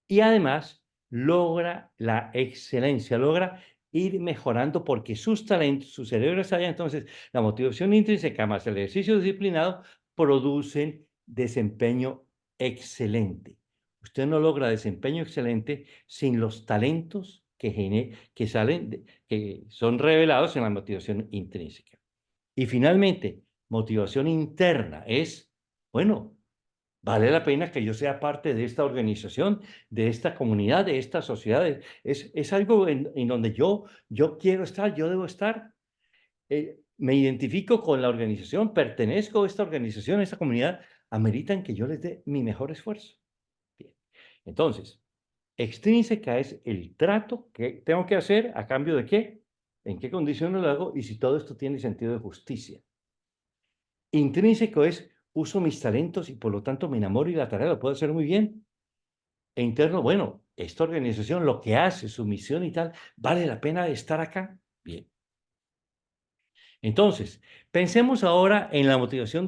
y además logra la excelencia, logra ir mejorando porque sus talentos, su cerebro está allá. Entonces, la motivación intrínseca más el ejercicio disciplinado producen desempeño excelente. Usted no logra desempeño excelente sin los talentos que salen, que son revelados en la motivación intrínseca. Y finalmente, motivación interna es, bueno, vale la pena que yo sea parte de esta organización, de esta comunidad, de esta sociedad. Es algo en donde yo quiero estar, yo debo estar. Me identifico con la organización, pertenezco a esta organización, a esta comunidad, ameritan que yo les dé mi mejor esfuerzo. Bien. Entonces, extrínseca es el trato que tengo que hacer a cambio de qué, en qué condiciones lo hago y si todo esto tiene sentido de justicia. Intrínseco es uso mis talentos y por lo tanto me enamoro y la tarea lo puedo hacer muy bien. E interno, bueno, esta organización, lo que hace, su misión y tal, ¿vale la pena estar acá? Bien. Entonces, pensemos ahora en la motivación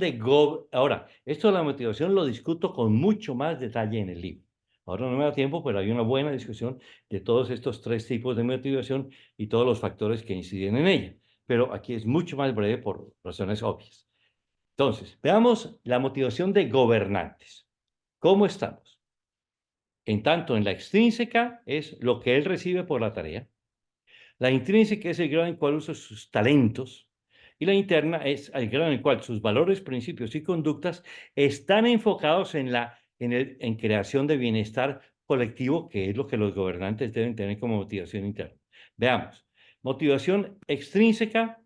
Ahora, esto de la motivación lo discuto con mucho más detalle en el libro. Ahora no me da tiempo, pero hay una buena discusión de todos estos tres tipos de motivación y todos los factores que inciden en ella. Pero aquí es mucho más breve por razones obvias. Entonces, veamos la motivación de gobernantes. ¿Cómo estamos? En tanto, en la extrínseca es lo que él recibe por la tarea. La intrínseca es el grado en el cual usa sus talentos. Y la interna es el grado en el cual sus valores, principios y conductas están enfocados en la en creación de bienestar colectivo, que es lo que los gobernantes deben tener como motivación interna. Veamos, motivación extrínseca.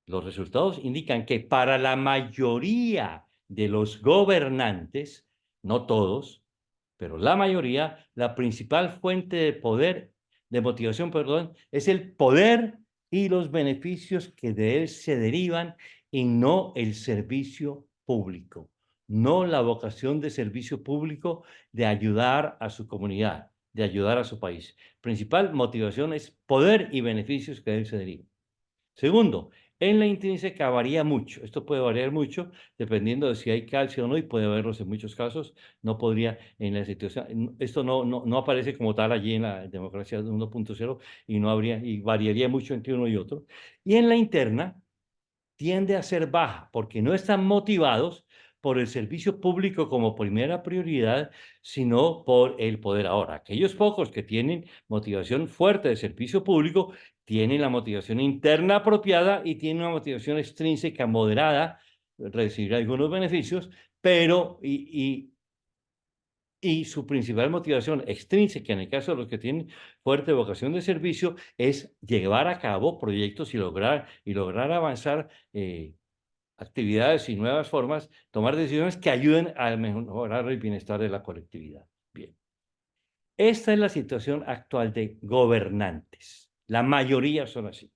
Los resultados indican que para la mayoría de los gobernantes, no todos, pero la mayoría, la principal fuente de poder, de motivación, perdón, es el poder y los beneficios que de él se derivan y no el servicio público, no la vocación de servicio público de ayudar a su comunidad, de ayudar a su país. Principal motivación es poder y beneficios que de él se derivan. Segundo, en la intrínseca varía mucho. Esto puede variar mucho dependiendo de si hay calcio o no, y puede haberlos en muchos casos. No podría en la situación, esto no aparece como tal allí en la democracia 1.0 y no habría, y variaría mucho entre uno y otro. Y en la interna tiende a ser baja porque no están motivados por el servicio público como primera prioridad, sino por el poder. Ahora, aquellos pocos que tienen motivación fuerte de servicio público tienen la motivación interna apropiada y tienen una motivación extrínseca moderada, recibir algunos beneficios, pero y su principal motivación extrínseca, en el caso de los que tienen fuerte vocación de servicio, es llevar a cabo proyectos y lograr avanzar actividades y nuevas formas, tomar decisiones que ayuden a mejorar el bienestar de la colectividad. Bien, esta es la situación actual de gobernantes. La mayoría son así,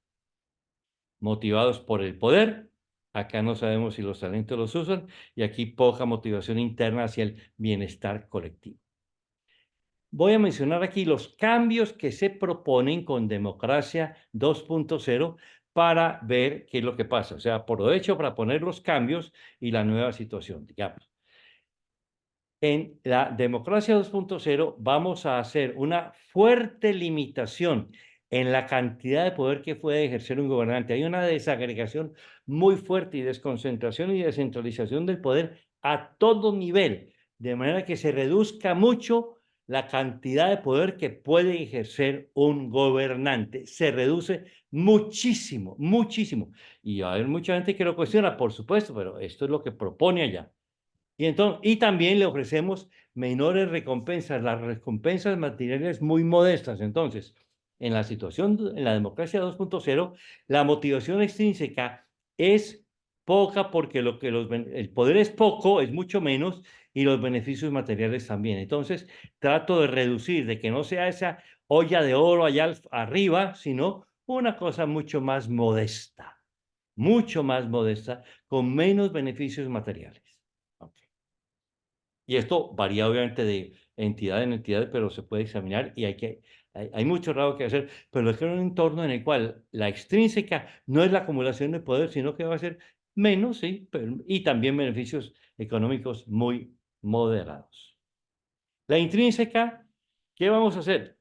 motivados por el poder. Acá no sabemos si los talentos los usan y aquí poca motivación interna hacia el bienestar colectivo. Voy a mencionar aquí los cambios que se proponen con Democracia 2.0 para ver qué es lo que pasa. O sea, aprovecho para poner los cambios y la nueva situación, digamos. En la Democracia 2.0 vamos a hacer una fuerte limitación en la cantidad de poder que puede ejercer un gobernante. Hay una desagregación muy fuerte y desconcentración y descentralización del poder a todo nivel, de manera que se reduzca mucho la cantidad de poder que puede ejercer un gobernante. Se reduce muchísimo, muchísimo. Y va a haber mucha gente que lo cuestiona, por supuesto, pero esto es lo que propone allá. Y también le ofrecemos menores recompensas, las recompensas materiales muy modestas. Entonces, en la situación, en la democracia 2.0, la motivación extrínseca es poca porque el poder es poco, es mucho menos, y los beneficios materiales también. Entonces, trato de reducir, de que no sea esa olla de oro allá arriba, sino una cosa mucho más modesta, con menos beneficios materiales. Okay. Y esto varía obviamente de entidad en entidad, pero se puede examinar y hay mucho trabajo que hacer, pero es que en un entorno en el cual la extrínseca no es la acumulación de poder, sino que va a ser menos, sí, y también beneficios económicos muy moderados. La intrínseca, ¿qué vamos a hacer?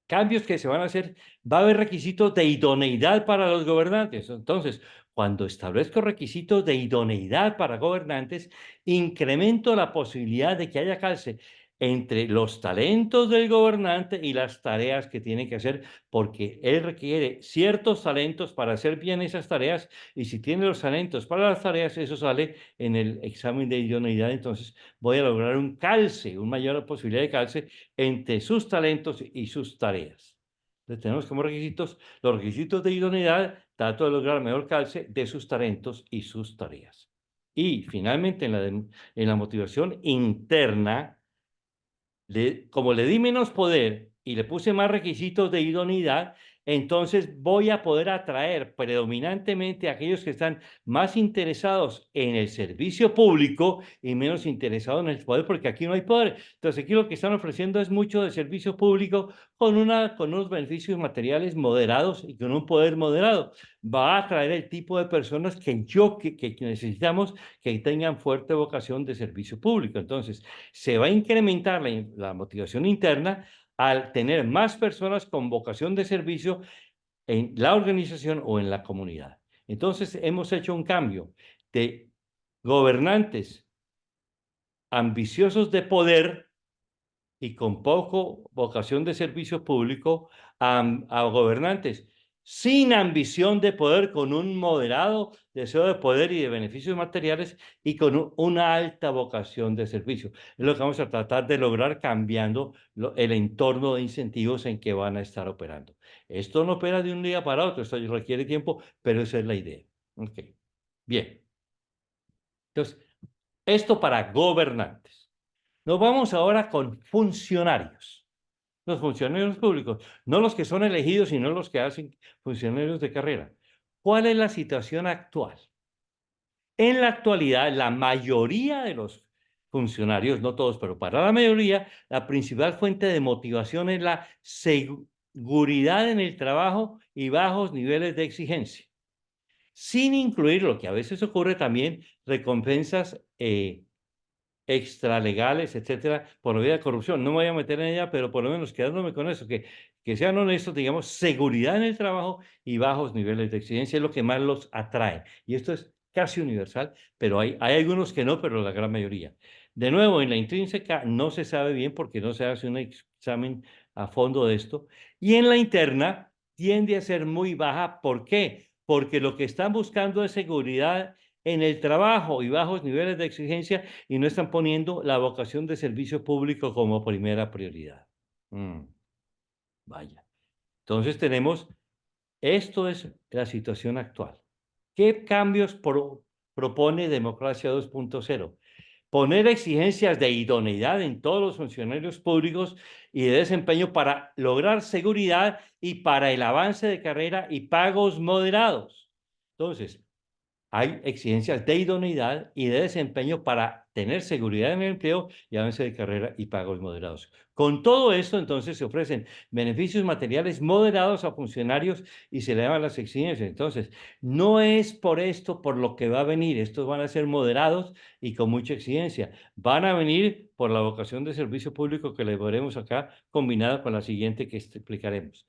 Cambios que se van a hacer, va a haber requisitos de idoneidad para los gobernantes. Entonces, cuando establezco requisitos de idoneidad para gobernantes, incremento la posibilidad de que haya calce entre los talentos del gobernante y las tareas que tiene que hacer, porque él requiere ciertos talentos para hacer bien esas tareas, y si tiene los talentos para las tareas, eso sale en el examen de idoneidad. Entonces, voy a lograr un calce, una mayor posibilidad de calce entre sus talentos y sus tareas. Entonces, tenemos como requisitos los requisitos de idoneidad, trato de lograr mejor calce de sus talentos y sus tareas. Y finalmente, en la motivación interna, como le di menos poder y le puse más requisitos de idoneidad, entonces voy a poder atraer predominantemente a aquellos que están más interesados en el servicio público y menos interesados en el poder, porque aquí no hay poder. Entonces, aquí lo que están ofreciendo es mucho de servicio público con unos beneficios materiales moderados y con un poder moderado. Va a atraer el tipo de personas que necesitamos, que tengan fuerte vocación de servicio público. Entonces, se va a incrementar la motivación interna al tener más personas con vocación de servicio en la organización o en la comunidad. Entonces, hemos hecho un cambio de gobernantes ambiciosos de poder y con poco vocación de servicio público a gobernantes sin ambición de poder, con un moderado deseo de poder y de beneficios materiales y con una alta vocación de servicio. Es lo que vamos a tratar de lograr cambiando el entorno de incentivos en que van a estar operando. Esto no opera de un día para otro, esto requiere tiempo, pero esa es la idea. Ok, bien. Entonces, esto para gobernantes. Nos vamos ahora con funcionarios. Los funcionarios públicos, no los que son elegidos, sino los que hacen funcionarios de carrera. ¿Cuál es la situación actual? En la actualidad, la mayoría de los funcionarios, no todos, pero para la mayoría, la principal fuente de motivación es la seguridad en el trabajo y bajos niveles de exigencia, sin incluir lo que a veces ocurre también, recompensas extralegales, etcétera, por vía de corrupción. No me voy a meter en ella, pero por lo menos quedándome con eso, que sean honestos, digamos, seguridad en el trabajo y bajos niveles de exigencia es lo que más los atrae. Y esto es casi universal, pero hay algunos que no, pero la gran mayoría. De nuevo, en la intrínseca no se sabe bien porque no se hace un examen a fondo de esto. Y en la interna tiende a ser muy baja. ¿Por qué? Porque lo que están buscando es seguridad en el trabajo y bajos niveles de exigencia y no están poniendo la vocación de servicio público como primera prioridad. Vaya. Entonces tenemos, esto es la situación actual. ¿Qué cambios propone Democracia 2.0? Poner exigencias de idoneidad en todos los funcionarios públicos y de desempeño para lograr seguridad y para el avance de carrera y pagos moderados. Entonces, hay exigencias de idoneidad y de desempeño para tener seguridad en el empleo y avance de carrera y pagos moderados. Con todo esto, entonces, se ofrecen beneficios materiales moderados a funcionarios y se elevan las exigencias. Entonces, no es por esto por lo que va a venir. Estos van a ser moderados y con mucha exigencia. Van a venir por la vocación de servicio público que le veremos acá, combinada con la siguiente que explicaremos.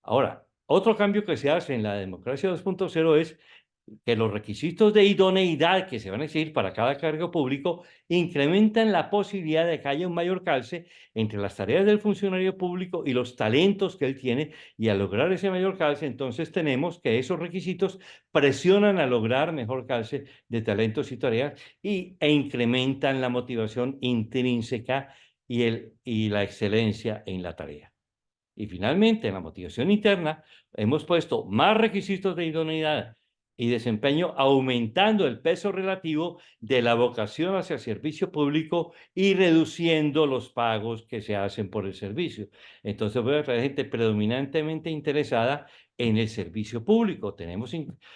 Ahora, otro cambio que se hace en la democracia 2.0 es que los requisitos de idoneidad que se van a exigir para cada cargo público incrementan la posibilidad de que haya un mayor calce entre las tareas del funcionario público y los talentos que él tiene, y al lograr ese mayor calce, entonces tenemos que esos requisitos presionan a lograr mejor calce de talentos y tareas e incrementan la motivación intrínseca y la excelencia en la tarea. Y finalmente, en la motivación interna, hemos puesto más requisitos de idoneidad y desempeño, aumentando el peso relativo de la vocación hacia servicio público y reduciendo los pagos que se hacen por el servicio. Entonces, voy a traer gente predominantemente interesada en el servicio público.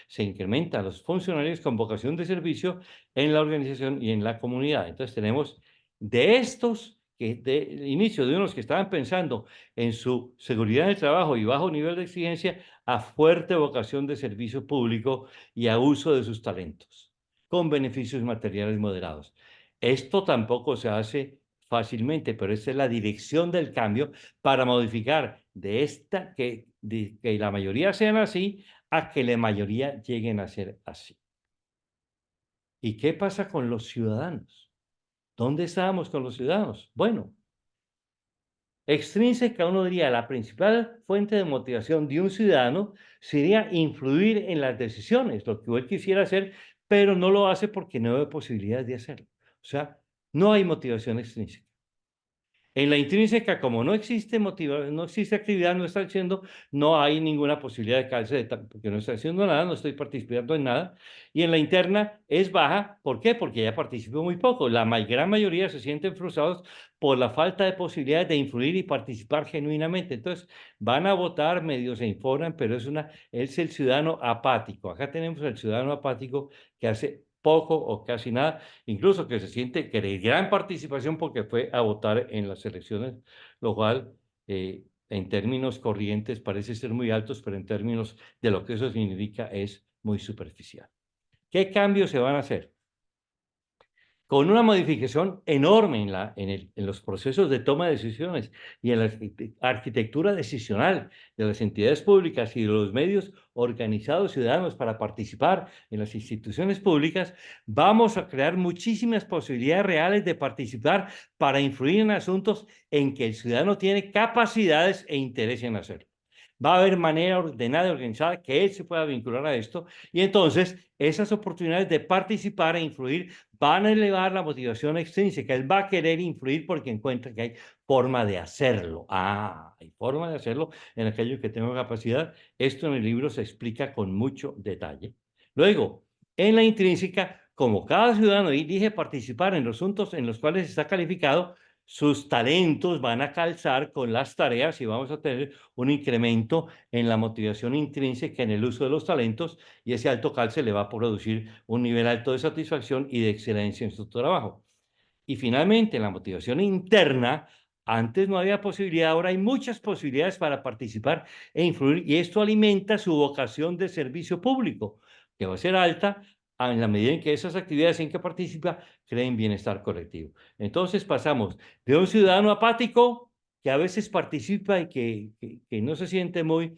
Se incrementan los funcionarios con vocación de servicio en la organización y en la comunidad. Entonces, tenemos de estos que de inicio, de unos que estaban pensando en su seguridad del trabajo y bajo nivel de exigencia, a fuerte vocación de servicio público y a uso de sus talentos, con beneficios materiales moderados. Esto tampoco se hace fácilmente, pero esta es la dirección del cambio para modificar que la mayoría sean así a que la mayoría lleguen a ser así. ¿Y qué pasa con los ciudadanos? ¿Dónde estábamos con los ciudadanos? Bueno, extrínseca, uno diría, la principal fuente de motivación de un ciudadano sería influir en las decisiones, lo que él quisiera hacer, pero no lo hace porque no ve posibilidades de hacerlo. O sea, no hay motivación extrínseca. En la intrínseca, como no existe no existe actividad, no está haciendo, no hay ninguna posibilidad de calce, porque no estoy haciendo nada, no estoy participando en nada. Y en la interna es baja, ¿por qué? Porque ya participo muy poco. La gran mayoría se sienten frustrados por la falta de posibilidades de influir y participar genuinamente. Entonces, van a votar, medio se informan, pero es el ciudadano apático. Acá tenemos al ciudadano apático que hace poco o casi nada, incluso que se siente que hay gran participación porque fue a votar en las elecciones, lo cual en términos corrientes parece ser muy altos, pero en términos de lo que eso significa es muy superficial. ¿Qué cambios se van a hacer? Con una modificación enorme en los procesos de toma de decisiones y en la arquitectura decisional de las entidades públicas y de los medios organizados ciudadanos para participar en las instituciones públicas, vamos a crear muchísimas posibilidades reales de participar para influir en asuntos en que el ciudadano tiene capacidades e interés en hacerlo. va a haber manera ordenada y organizada que él se pueda vincular a esto, y entonces esas oportunidades de participar e influir van a elevar la motivación extrínseca. Él va a querer influir porque encuentra que hay forma de hacerlo. Hay forma de hacerlo en aquello que tengo capacidad. Esto en el libro se explica con mucho detalle. Luego, en la intrínseca, como cada ciudadano elige participar en los asuntos en los cuales está calificado, sus talentos van a calzar con las tareas y vamos a tener un incremento en la motivación intrínseca en el uso de los talentos, y ese alto calce le va a producir un nivel alto de satisfacción y de excelencia en su trabajo. Y finalmente, la motivación interna, antes no había posibilidad, ahora hay muchas posibilidades para participar e influir, y esto alimenta su vocación de servicio público, que va a ser alta en la medida en que esas actividades en que participa creen bienestar colectivo. Entonces pasamos de un ciudadano apático que a veces participa y que no se siente con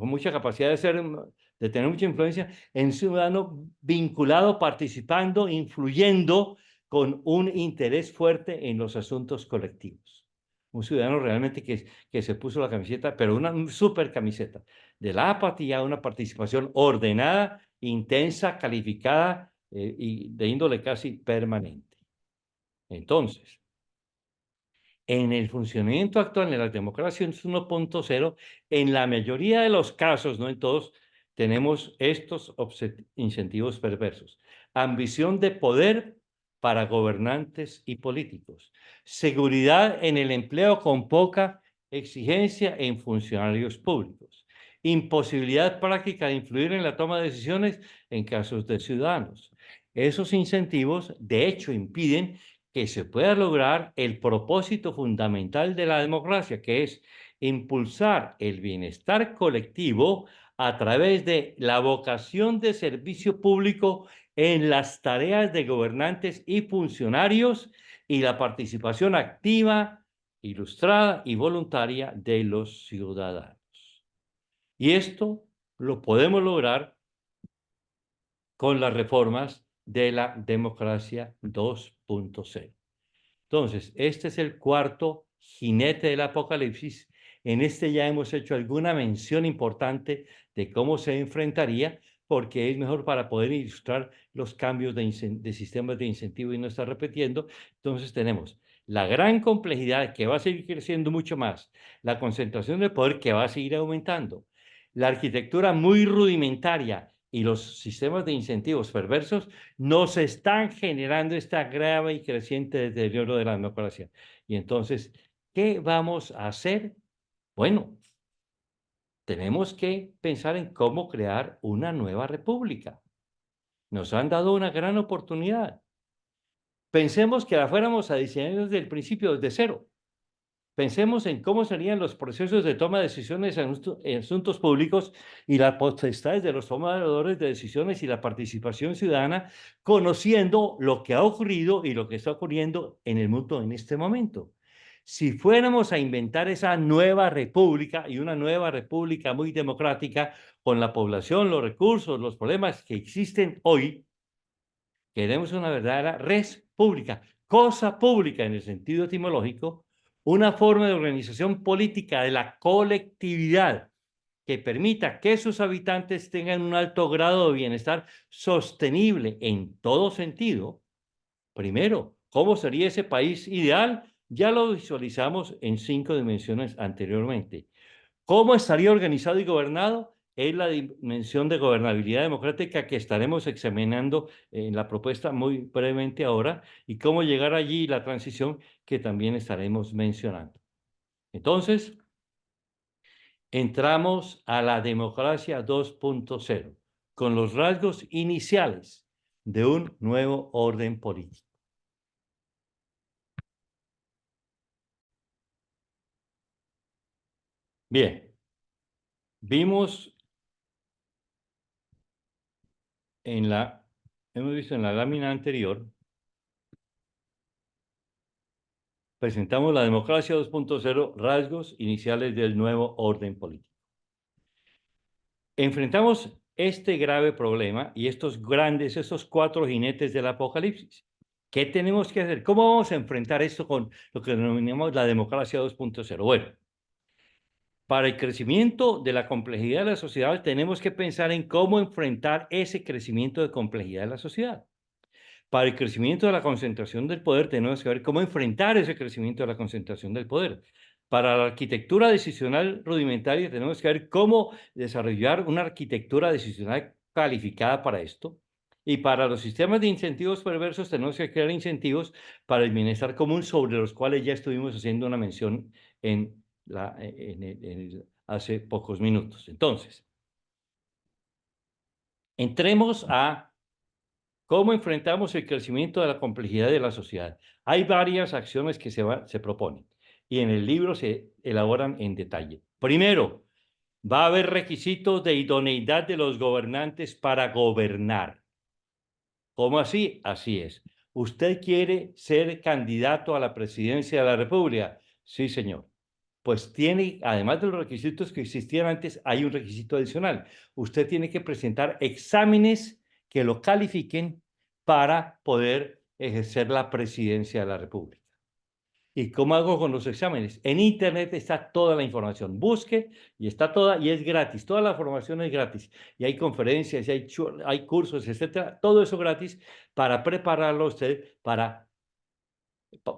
mucha capacidad de tener mucha influencia, en un ciudadano vinculado, participando, influyendo, con un interés fuerte en los asuntos colectivos. Un ciudadano realmente que se puso la camiseta, pero una super camiseta, de la apatía a una participación ordenada, intensa, calificada y de índole casi permanente. Entonces, en el funcionamiento actual de la democracia 1.0, en la mayoría de los casos, no en todos, tenemos estos incentivos perversos. Ambición de poder para gobernantes y políticos. Seguridad en el empleo con poca exigencia en funcionarios públicos. Imposibilidad práctica de influir en la toma de decisiones en casos de ciudadanos. Esos incentivos, de hecho, impiden que se pueda lograr el propósito fundamental de la democracia, que es impulsar el bienestar colectivo a través de la vocación de servicio público en las tareas de gobernantes y funcionarios y la participación activa, ilustrada y voluntaria de los ciudadanos. Y esto lo podemos lograr con las reformas de la democracia 2.0. Entonces, este es el cuarto jinete del apocalipsis. En este ya hemos hecho alguna mención importante de cómo se enfrentaría, porque es mejor para poder ilustrar los cambios de sistemas de incentivo y no estar repitiendo. Entonces tenemos la gran complejidad que va a seguir creciendo mucho más, la concentración de poder que va a seguir aumentando, la arquitectura muy rudimentaria y los sistemas de incentivos perversos nos están generando esta grave y creciente deterioro de la democracia. Y entonces, ¿qué vamos a hacer? Bueno, tenemos que pensar en cómo crear una nueva república. Nos han dado una gran oportunidad. Pensemos que la fuéramos a diseñar desde el principio, desde cero. Pensemos en cómo serían los procesos de toma de decisiones en asuntos públicos y las potestades de los tomadores de decisiones y la participación ciudadana, conociendo lo que ha ocurrido y lo que está ocurriendo en el mundo en este momento. Si fuéramos a inventar esa nueva república, y una nueva república muy democrática, con la población, los recursos, los problemas que existen hoy, queremos una verdadera res pública, cosa pública en el sentido etimológico, una forma de organización política de la colectividad que permita que sus habitantes tengan un alto grado de bienestar sostenible en todo sentido. Primero, ¿cómo sería ese país ideal? Ya lo visualizamos en 5 dimensiones anteriormente. ¿Cómo estaría organizado y gobernado? Es la dimensión de gobernabilidad democrática que estaremos examinando en la propuesta muy brevemente ahora, y cómo llegar allí, la transición que también estaremos mencionando. Entonces, entramos a la democracia 2.0 con los rasgos iniciales de un nuevo orden político. Bien, vimos hemos visto en la lámina anterior, presentamos la democracia 2.0, rasgos iniciales del nuevo orden político. Enfrentamos este grave problema y estos 4 jinetes del apocalipsis. ¿Qué tenemos que hacer? ¿Cómo vamos a enfrentar esto con lo que denominamos la democracia 2.0? Bueno, Para el crecimiento de la complejidad de la sociedad, tenemos que pensar en cómo enfrentar ese crecimiento de complejidad de la sociedad. Para el crecimiento de la concentración del poder, tenemos que ver cómo enfrentar ese crecimiento de la concentración del poder. Para la arquitectura decisional rudimentaria, tenemos que ver cómo desarrollar una arquitectura decisional calificada para esto. Y para los sistemas de incentivos perversos, tenemos que crear incentivos para el bienestar común, sobre los cuales ya estuvimos haciendo una mención hace pocos minutos. Entonces, entremos a ¿cómo enfrentamos el crecimiento de la complejidad de la sociedad? Hay varias acciones que se proponen y en el libro se elaboran en detalle. Primero, va a haber requisitos de idoneidad de los gobernantes para gobernar. ¿Cómo así? Así es. ¿Usted quiere ser candidato a la presidencia de la República? Sí, señor. Pues tiene, además de los requisitos que existían antes, hay un requisito adicional. Usted tiene que presentar exámenes que lo califiquen para poder ejercer la presidencia de la República. ¿Y cómo hago con los exámenes? En Internet está toda la información. Busque y está toda y es gratis. Toda la formación es gratis. Y hay conferencias, y hay cursos, etcétera. Todo eso gratis para prepararlo a usted para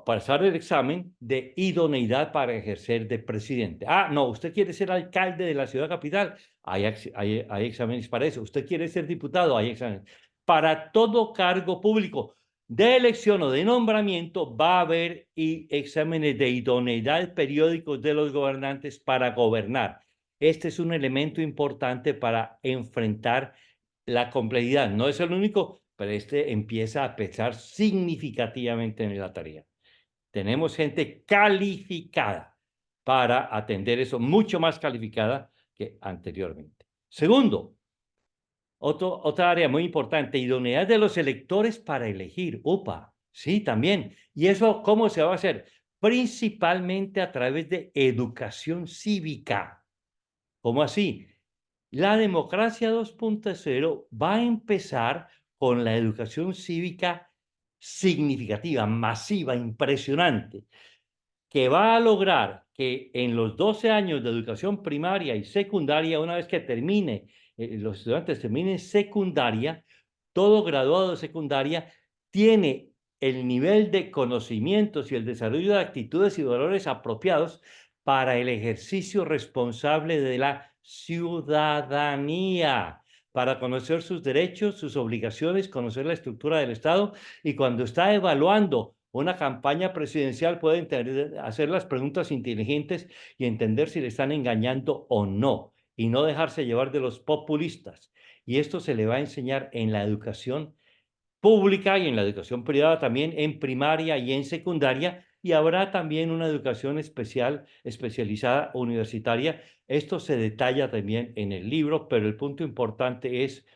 pasar el examen de idoneidad para ejercer de presidente. Ah, no, usted quiere ser alcalde de la ciudad capital. Hay exámenes para eso. Usted quiere ser diputado. Hay exámenes. Para todo cargo público de elección o de nombramiento va a haber exámenes de idoneidad periódicos de los gobernantes para gobernar. Este es un elemento importante para enfrentar la complejidad. No es el único, pero este empieza a pesar significativamente en la tarea. Tenemos gente calificada para atender eso, mucho más calificada que anteriormente. Segundo, otra área muy importante, idoneidad de los electores para elegir. Upa, sí, también. ¿Y eso cómo se va a hacer? Principalmente a través de educación cívica. ¿Cómo así? La democracia 2.0 va a empezar con la educación cívica significativa, masiva, impresionante, que va a lograr que en los 12 años de educación primaria y secundaria, una vez que los estudiantes terminen secundaria, todo graduado de secundaria tiene el nivel de conocimientos y el desarrollo de actitudes y valores apropiados para el ejercicio responsable de la ciudadanía, para conocer sus derechos, sus obligaciones, conocer la estructura del Estado, y cuando está evaluando una campaña presidencial puede hacer las preguntas inteligentes y entender si le están engañando o no, y no dejarse llevar de los populistas. Y esto se le va a enseñar en la educación pública y en la educación privada también, en primaria y en secundaria, y habrá también una educación especializada universitaria. Esto se detalla también en el libro, pero el punto importante es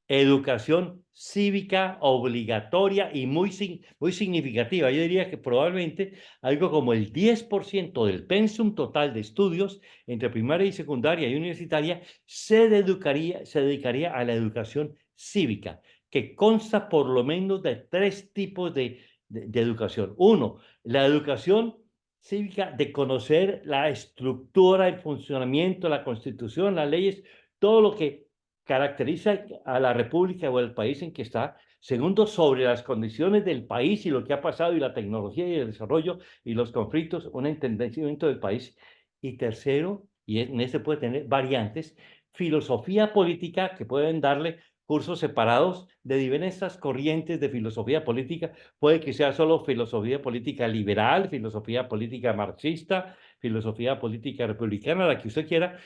educación cívica obligatoria y muy significativa. Yo diría que probablemente algo como el 10% del pensum total de estudios entre primaria y secundaria y universitaria se dedicaría a la educación cívica, que consta por lo menos de 3 tipos de educación. Uno, la educación cívica de conocer la estructura, el funcionamiento, la constitución, las leyes, todo lo que caracteriza a la república o al país en que está. Segundo, sobre las condiciones del país y lo que ha pasado y la tecnología y el desarrollo y los conflictos, un entendimiento del país. Y tercero, y en este puede tener variantes, filosofía política, que pueden darle cursos separados de diversas corrientes de filosofía política. Puede que sea solo filosofía política liberal, filosofía política marxista, filosofía política republicana, la que usted quiera.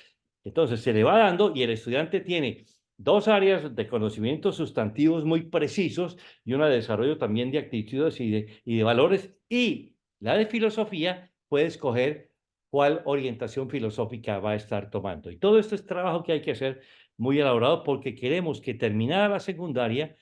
Entonces se le va dando y el estudiante tiene 2 áreas de conocimientos sustantivos muy precisos y una de desarrollo también de actitudes y de valores. Y la de filosofía puede escoger cuál orientación filosófica va a estar tomando. Y todo esto es trabajo que hay que hacer muy elaborado, porque queremos que terminada la secundaria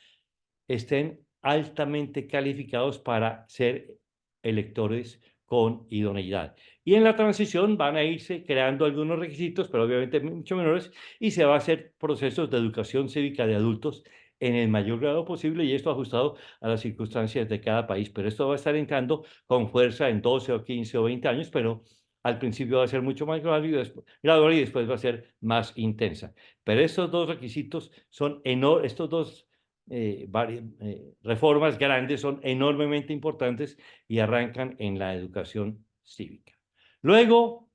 estén altamente calificados para ser electores con idoneidad. Y en la transición van a irse creando algunos requisitos, pero obviamente mucho menores, y se va a hacer procesos de educación cívica de adultos en el mayor grado posible, y esto ajustado a las circunstancias de cada país. Pero esto va a estar entrando con fuerza en 12 o 15 o 20 años, pero Al principio va a ser mucho más gradual y después va a ser más intensa. Pero estos dos requisitos son enormes, estos dos reformas grandes son enormemente importantes y arrancan en la educación cívica. Luego,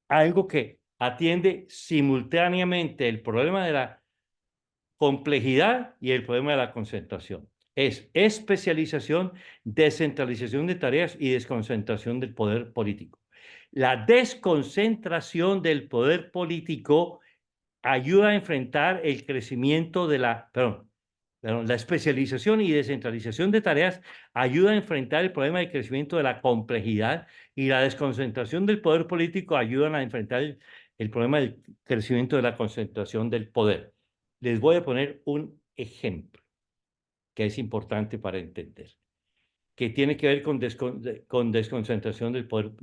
algo que atiende simultáneamente el problema de la complejidad y el problema de la concentración. Es especialización, descentralización de tareas y desconcentración del poder político. La desconcentración del poder político ayuda a enfrentar el crecimiento de la especialización y descentralización de tareas ayuda a enfrentar el problema del crecimiento de la complejidad y la desconcentración del poder político ayudan a enfrentar el problema del crecimiento de la concentración del poder. Les voy a poner un ejemplo que es importante para entender, que tiene que ver con desconcentración del poder,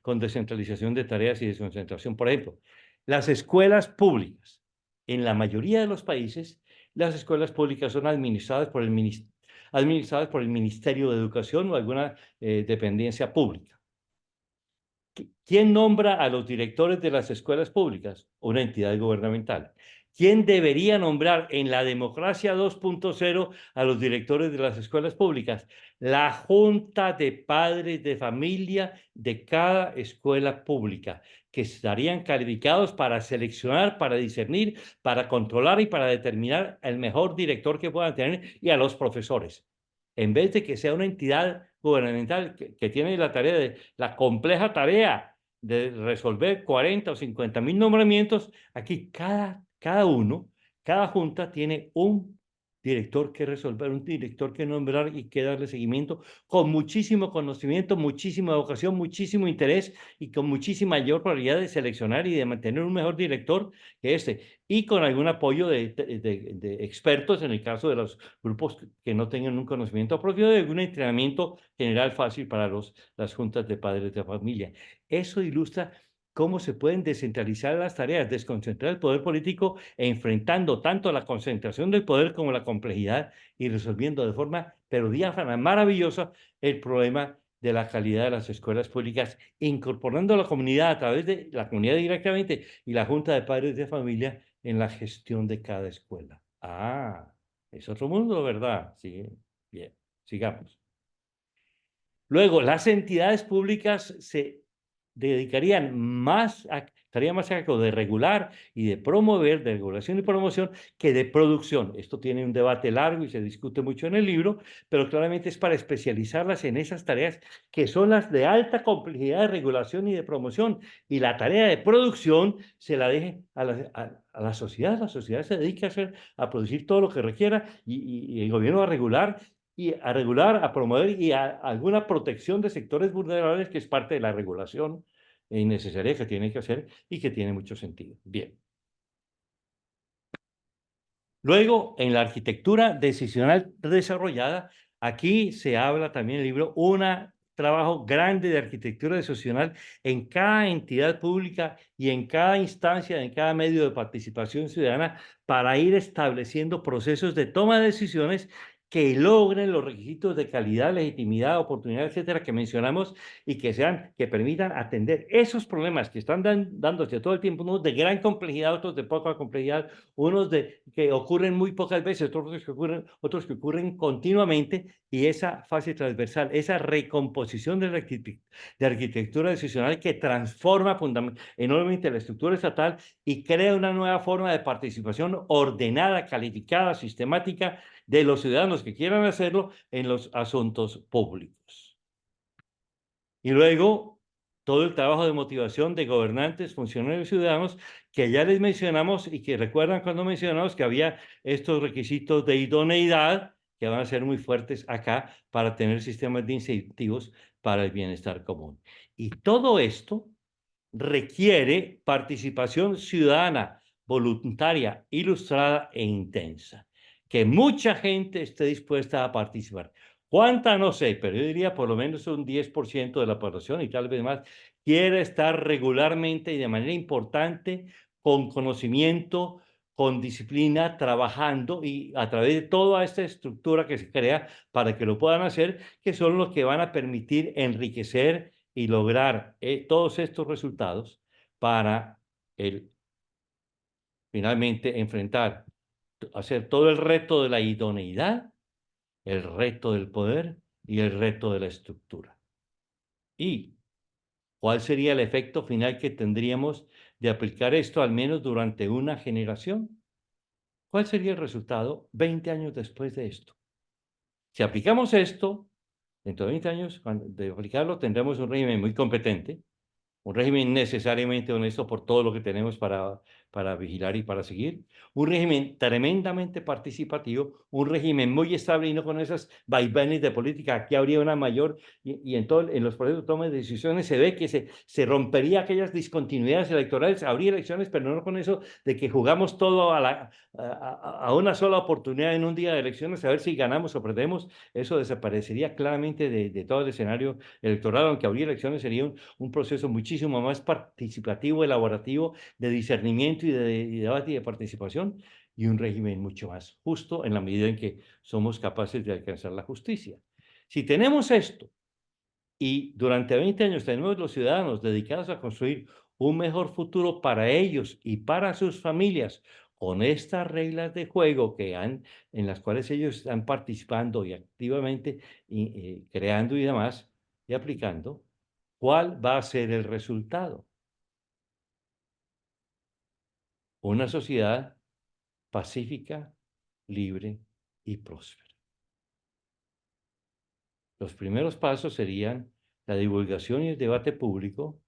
con descentralización de tareas y desconcentración. Por ejemplo, las escuelas públicas. En la mayoría de los países, las escuelas públicas son administradas por el Ministerio de Educación o alguna dependencia pública. ¿Quién nombra a los directores de las escuelas públicas? Una entidad gubernamental. ¿Quién debería nombrar en la democracia 2.0 a los directores de las escuelas públicas? La Junta de Padres de Familia de cada escuela pública, que estarían calificados para seleccionar, para discernir, para controlar y para determinar el mejor director que puedan tener y a los profesores. En vez de que sea una entidad gubernamental que tiene la compleja tarea de resolver 40 o 50.000 nombramientos, aquí cada junta tiene un director que resolver, un director que nombrar y que darle seguimiento con muchísimo conocimiento, muchísima vocación, muchísimo interés y con muchísima mayor probabilidad de seleccionar y de mantener un mejor director que este. Y con algún apoyo de expertos en el caso de los grupos que no tengan un conocimiento propio, de algún entrenamiento general fácil para las juntas de padres de familia. Eso ilustra cómo se pueden descentralizar las tareas, desconcentrar el poder político, enfrentando tanto la concentración del poder como la complejidad y resolviendo de forma, pero diáfana, maravillosa, el problema de la calidad de las escuelas públicas, incorporando a la comunidad a través de la comunidad directamente y la Junta de Padres de Familia en la gestión de cada escuela. Ah, es otro mundo, ¿verdad? Sí, bien, sigamos. Luego, las entidades públicas se dedicarían estarían más a cargo de regular y de promover, de regulación y promoción, que de producción. Esto tiene un debate largo y se discute mucho en el libro, pero claramente es para especializarlas en esas tareas que son las de alta complejidad de regulación y de promoción. Y la tarea de producción se la deje a la sociedad. La sociedad se dedica a producir todo lo que requiera y el gobierno a regular a promover y a alguna protección de sectores vulnerables, que es parte de la regulación necesaria que tiene que hacer y que tiene mucho sentido. Bien. Luego, en la arquitectura decisional desarrollada, aquí se habla también en el libro un trabajo grande de arquitectura decisional en cada entidad pública y en cada instancia, en cada medio de participación ciudadana, para ir estableciendo procesos de toma de decisiones que logren los requisitos de calidad, legitimidad, oportunidad, etcétera, que mencionamos y que permitan atender esos problemas que están dándose todo el tiempo, unos de gran complejidad, otros de poca complejidad, unos que ocurren muy pocas veces, otros que ocurren continuamente, y esa fase transversal, esa recomposición de la arquitectura decisional que transforma enormemente la estructura estatal y crea una nueva forma de participación ordenada, calificada, sistemática de los ciudadanos que quieran hacerlo en los asuntos públicos. Y luego, todo el trabajo de motivación de gobernantes, funcionarios y ciudadanos, que ya les mencionamos y que recuerdan cuando mencionamos que había estos requisitos de idoneidad que van a ser muy fuertes acá para tener sistemas de incentivos para el bienestar común. Y todo esto requiere participación ciudadana, voluntaria, ilustrada e intensa. Que mucha gente esté dispuesta a participar. ¿Cuánta? No sé, pero yo diría por lo menos un 10% de la población y tal vez más quiere estar regularmente y de manera importante, con conocimiento, con disciplina, trabajando y a través de toda esta estructura que se crea para que lo puedan hacer, que son los que van a permitir enriquecer y lograr todos estos resultados para finalmente enfrentar, hacer todo el reto de la idoneidad, el reto del poder y el reto de la estructura. ¿Y cuál sería el efecto final que tendríamos de aplicar esto al menos durante una generación? ¿Cuál sería el resultado 20 años después de esto? Si aplicamos esto, dentro de 20 años, de aplicarlo, tendremos un régimen muy competente, un régimen necesariamente honesto por todo lo que tenemos para vigilar y para seguir, un régimen tremendamente participativo, un régimen muy estable y no con esas vaivenes de política. Aquí habría una mayor, y en los procesos de toma de decisiones se ve que se rompería aquellas discontinuidades electorales, habría elecciones, pero no con eso de que jugamos todo a una sola oportunidad en un día de elecciones, a ver si ganamos o perdemos. Eso desaparecería claramente de todo el escenario electoral, aunque habría elecciones, sería un proceso muchísimo más participativo, elaborativo, de discernimiento y de debate y de participación, y un régimen mucho más justo en la medida en que somos capaces de alcanzar la justicia. Si tenemos esto y durante 20 años tenemos los ciudadanos dedicados a construir un mejor futuro para ellos y para sus familias, con estas reglas de juego en las cuales ellos están participando y activamente creando y demás, y aplicando, ¿cuál va a ser el resultado? Una sociedad pacífica, libre y próspera. Los primeros pasos serían la divulgación y el debate público,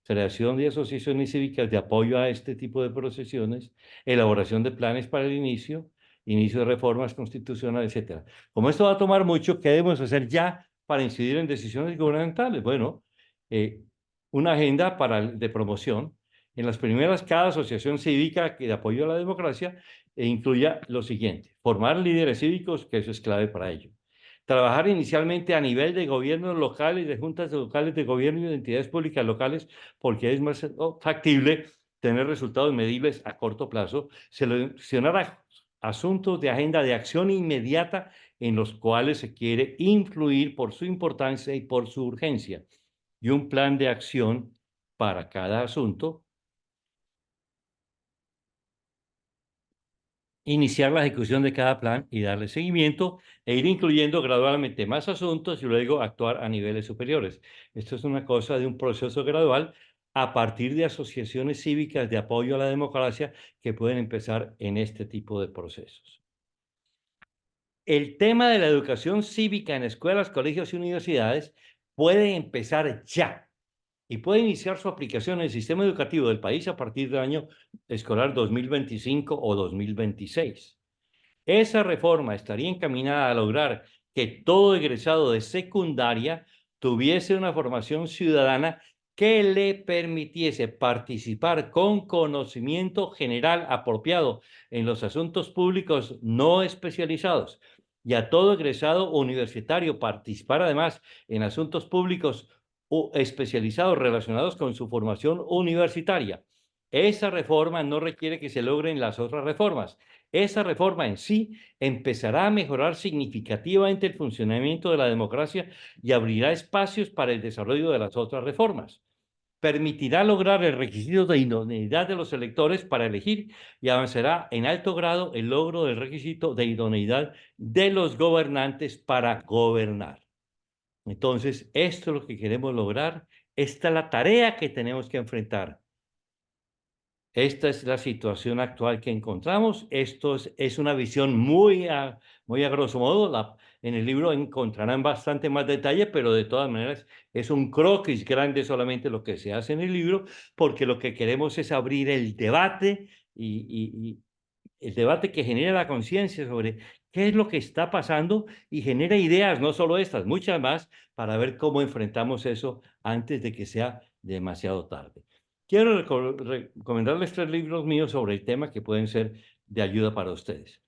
creación de asociaciones cívicas de apoyo a este tipo de procesiones, elaboración de planes para el inicio de reformas constitucionales, etcétera. Como esto va a tomar mucho, ¿qué debemos hacer ya para incidir en decisiones gubernamentales? Bueno, eh, una agenda de promoción. En las primeras, cada asociación cívica de apoyo a la democracia incluya lo siguiente: formar líderes cívicos, que eso es clave para ello. Trabajar inicialmente a nivel de gobiernos locales, de juntas locales de gobierno y de entidades públicas locales, porque es más factible tener resultados medibles a corto plazo. Seleccionar asuntos de agenda de acción inmediata en los cuales se quiere influir por su importancia y por su urgencia. Y un plan de acción para cada asunto. Iniciar la ejecución de cada plan y darle seguimiento e ir incluyendo gradualmente más asuntos y luego actuar a niveles superiores. Esto es una cosa de un proceso gradual a partir de asociaciones cívicas de apoyo a la democracia que pueden empezar en este tipo de procesos. El tema de la educación cívica en escuelas, colegios y universidades puede empezar ya y puede iniciar su aplicación en el sistema educativo del país a partir del año escolar 2025 o 2026. Esa reforma estaría encaminada a lograr que todo egresado de secundaria tuviese una formación ciudadana que le permitiese participar con conocimiento general apropiado en los asuntos públicos no especializados, y a todo egresado universitario participar además en asuntos públicos especializados relacionados con su formación universitaria. Esa reforma no requiere que se logren las otras reformas. Esa reforma en sí empezará a mejorar significativamente el funcionamiento de la democracia y abrirá espacios para el desarrollo de las otras reformas. Permitirá lograr el requisito de idoneidad de los electores para elegir, y avanzará en alto grado el logro del requisito de idoneidad de los gobernantes para gobernar. Entonces, esto es lo que queremos lograr. Esta es la tarea que tenemos que enfrentar. Esta es la situación actual que encontramos. Esto es una visión muy a grosso modo. En el libro encontrarán bastante más detalle, pero de todas maneras es un croquis grande solamente lo que se hace en el libro, porque lo que queremos es abrir el debate y el debate que genera la conciencia sobre qué es lo que está pasando y genera ideas, no solo estas, muchas más, para ver cómo enfrentamos eso antes de que sea demasiado tarde. Quiero recomendarles 3 libros míos sobre el tema que pueden ser de ayuda para ustedes.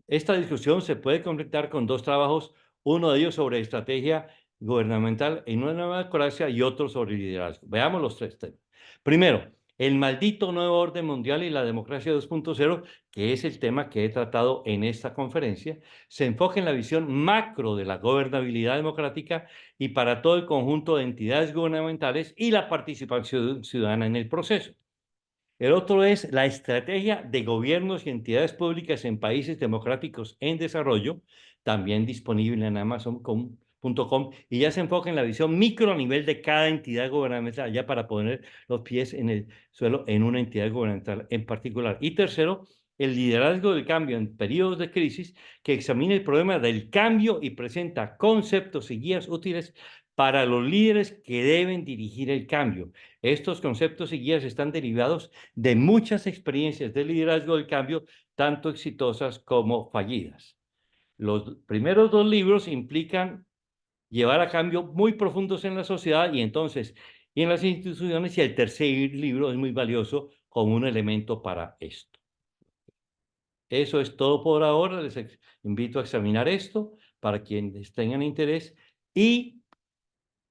Esta discusión se puede completar con 2 trabajos, uno de ellos sobre estrategia gubernamental en una nueva democracia y otro sobre liderazgo. Veamos los 3 temas. Primero, el maldito nuevo orden mundial y la democracia 2.0, que es el tema que he tratado en esta conferencia, se enfoca en la visión macro de la gobernabilidad democrática y para todo el conjunto de entidades gubernamentales y la participación ciudadana en el proceso. El otro es la estrategia de gobiernos y entidades públicas en países democráticos en desarrollo, también disponible en Amazon.com, y ya se enfoca en la visión micro a nivel de cada entidad gubernamental, ya para poner los pies en el suelo en una entidad gubernamental en particular. Y tercero, el liderazgo del cambio en periodos de crisis, que examina el problema del cambio y presenta conceptos y guías útiles para los líderes que deben dirigir el cambio. Estos conceptos y guías están derivados de muchas experiencias de liderazgo del cambio, tanto exitosas como fallidas. Los primeros dos libros implican llevar a cambios muy profundos en la sociedad y en las instituciones, y el tercer libro es muy valioso como un elemento para esto. Eso es todo por ahora. Les invito a examinar esto para quienes tengan interés y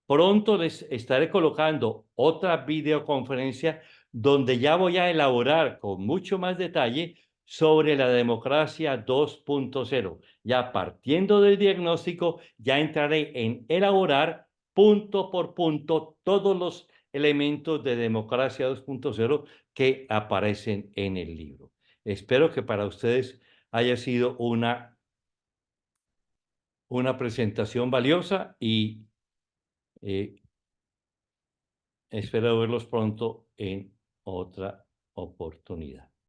pronto les estaré colocando otra videoconferencia donde ya voy a elaborar con mucho más detalle sobre la democracia 2.0. Ya partiendo del diagnóstico, ya entraré en elaborar punto por punto todos los elementos de democracia 2.0 que aparecen en el libro. Espero que para ustedes haya sido una presentación valiosa y eh, espero verlos pronto en otra oportunidad.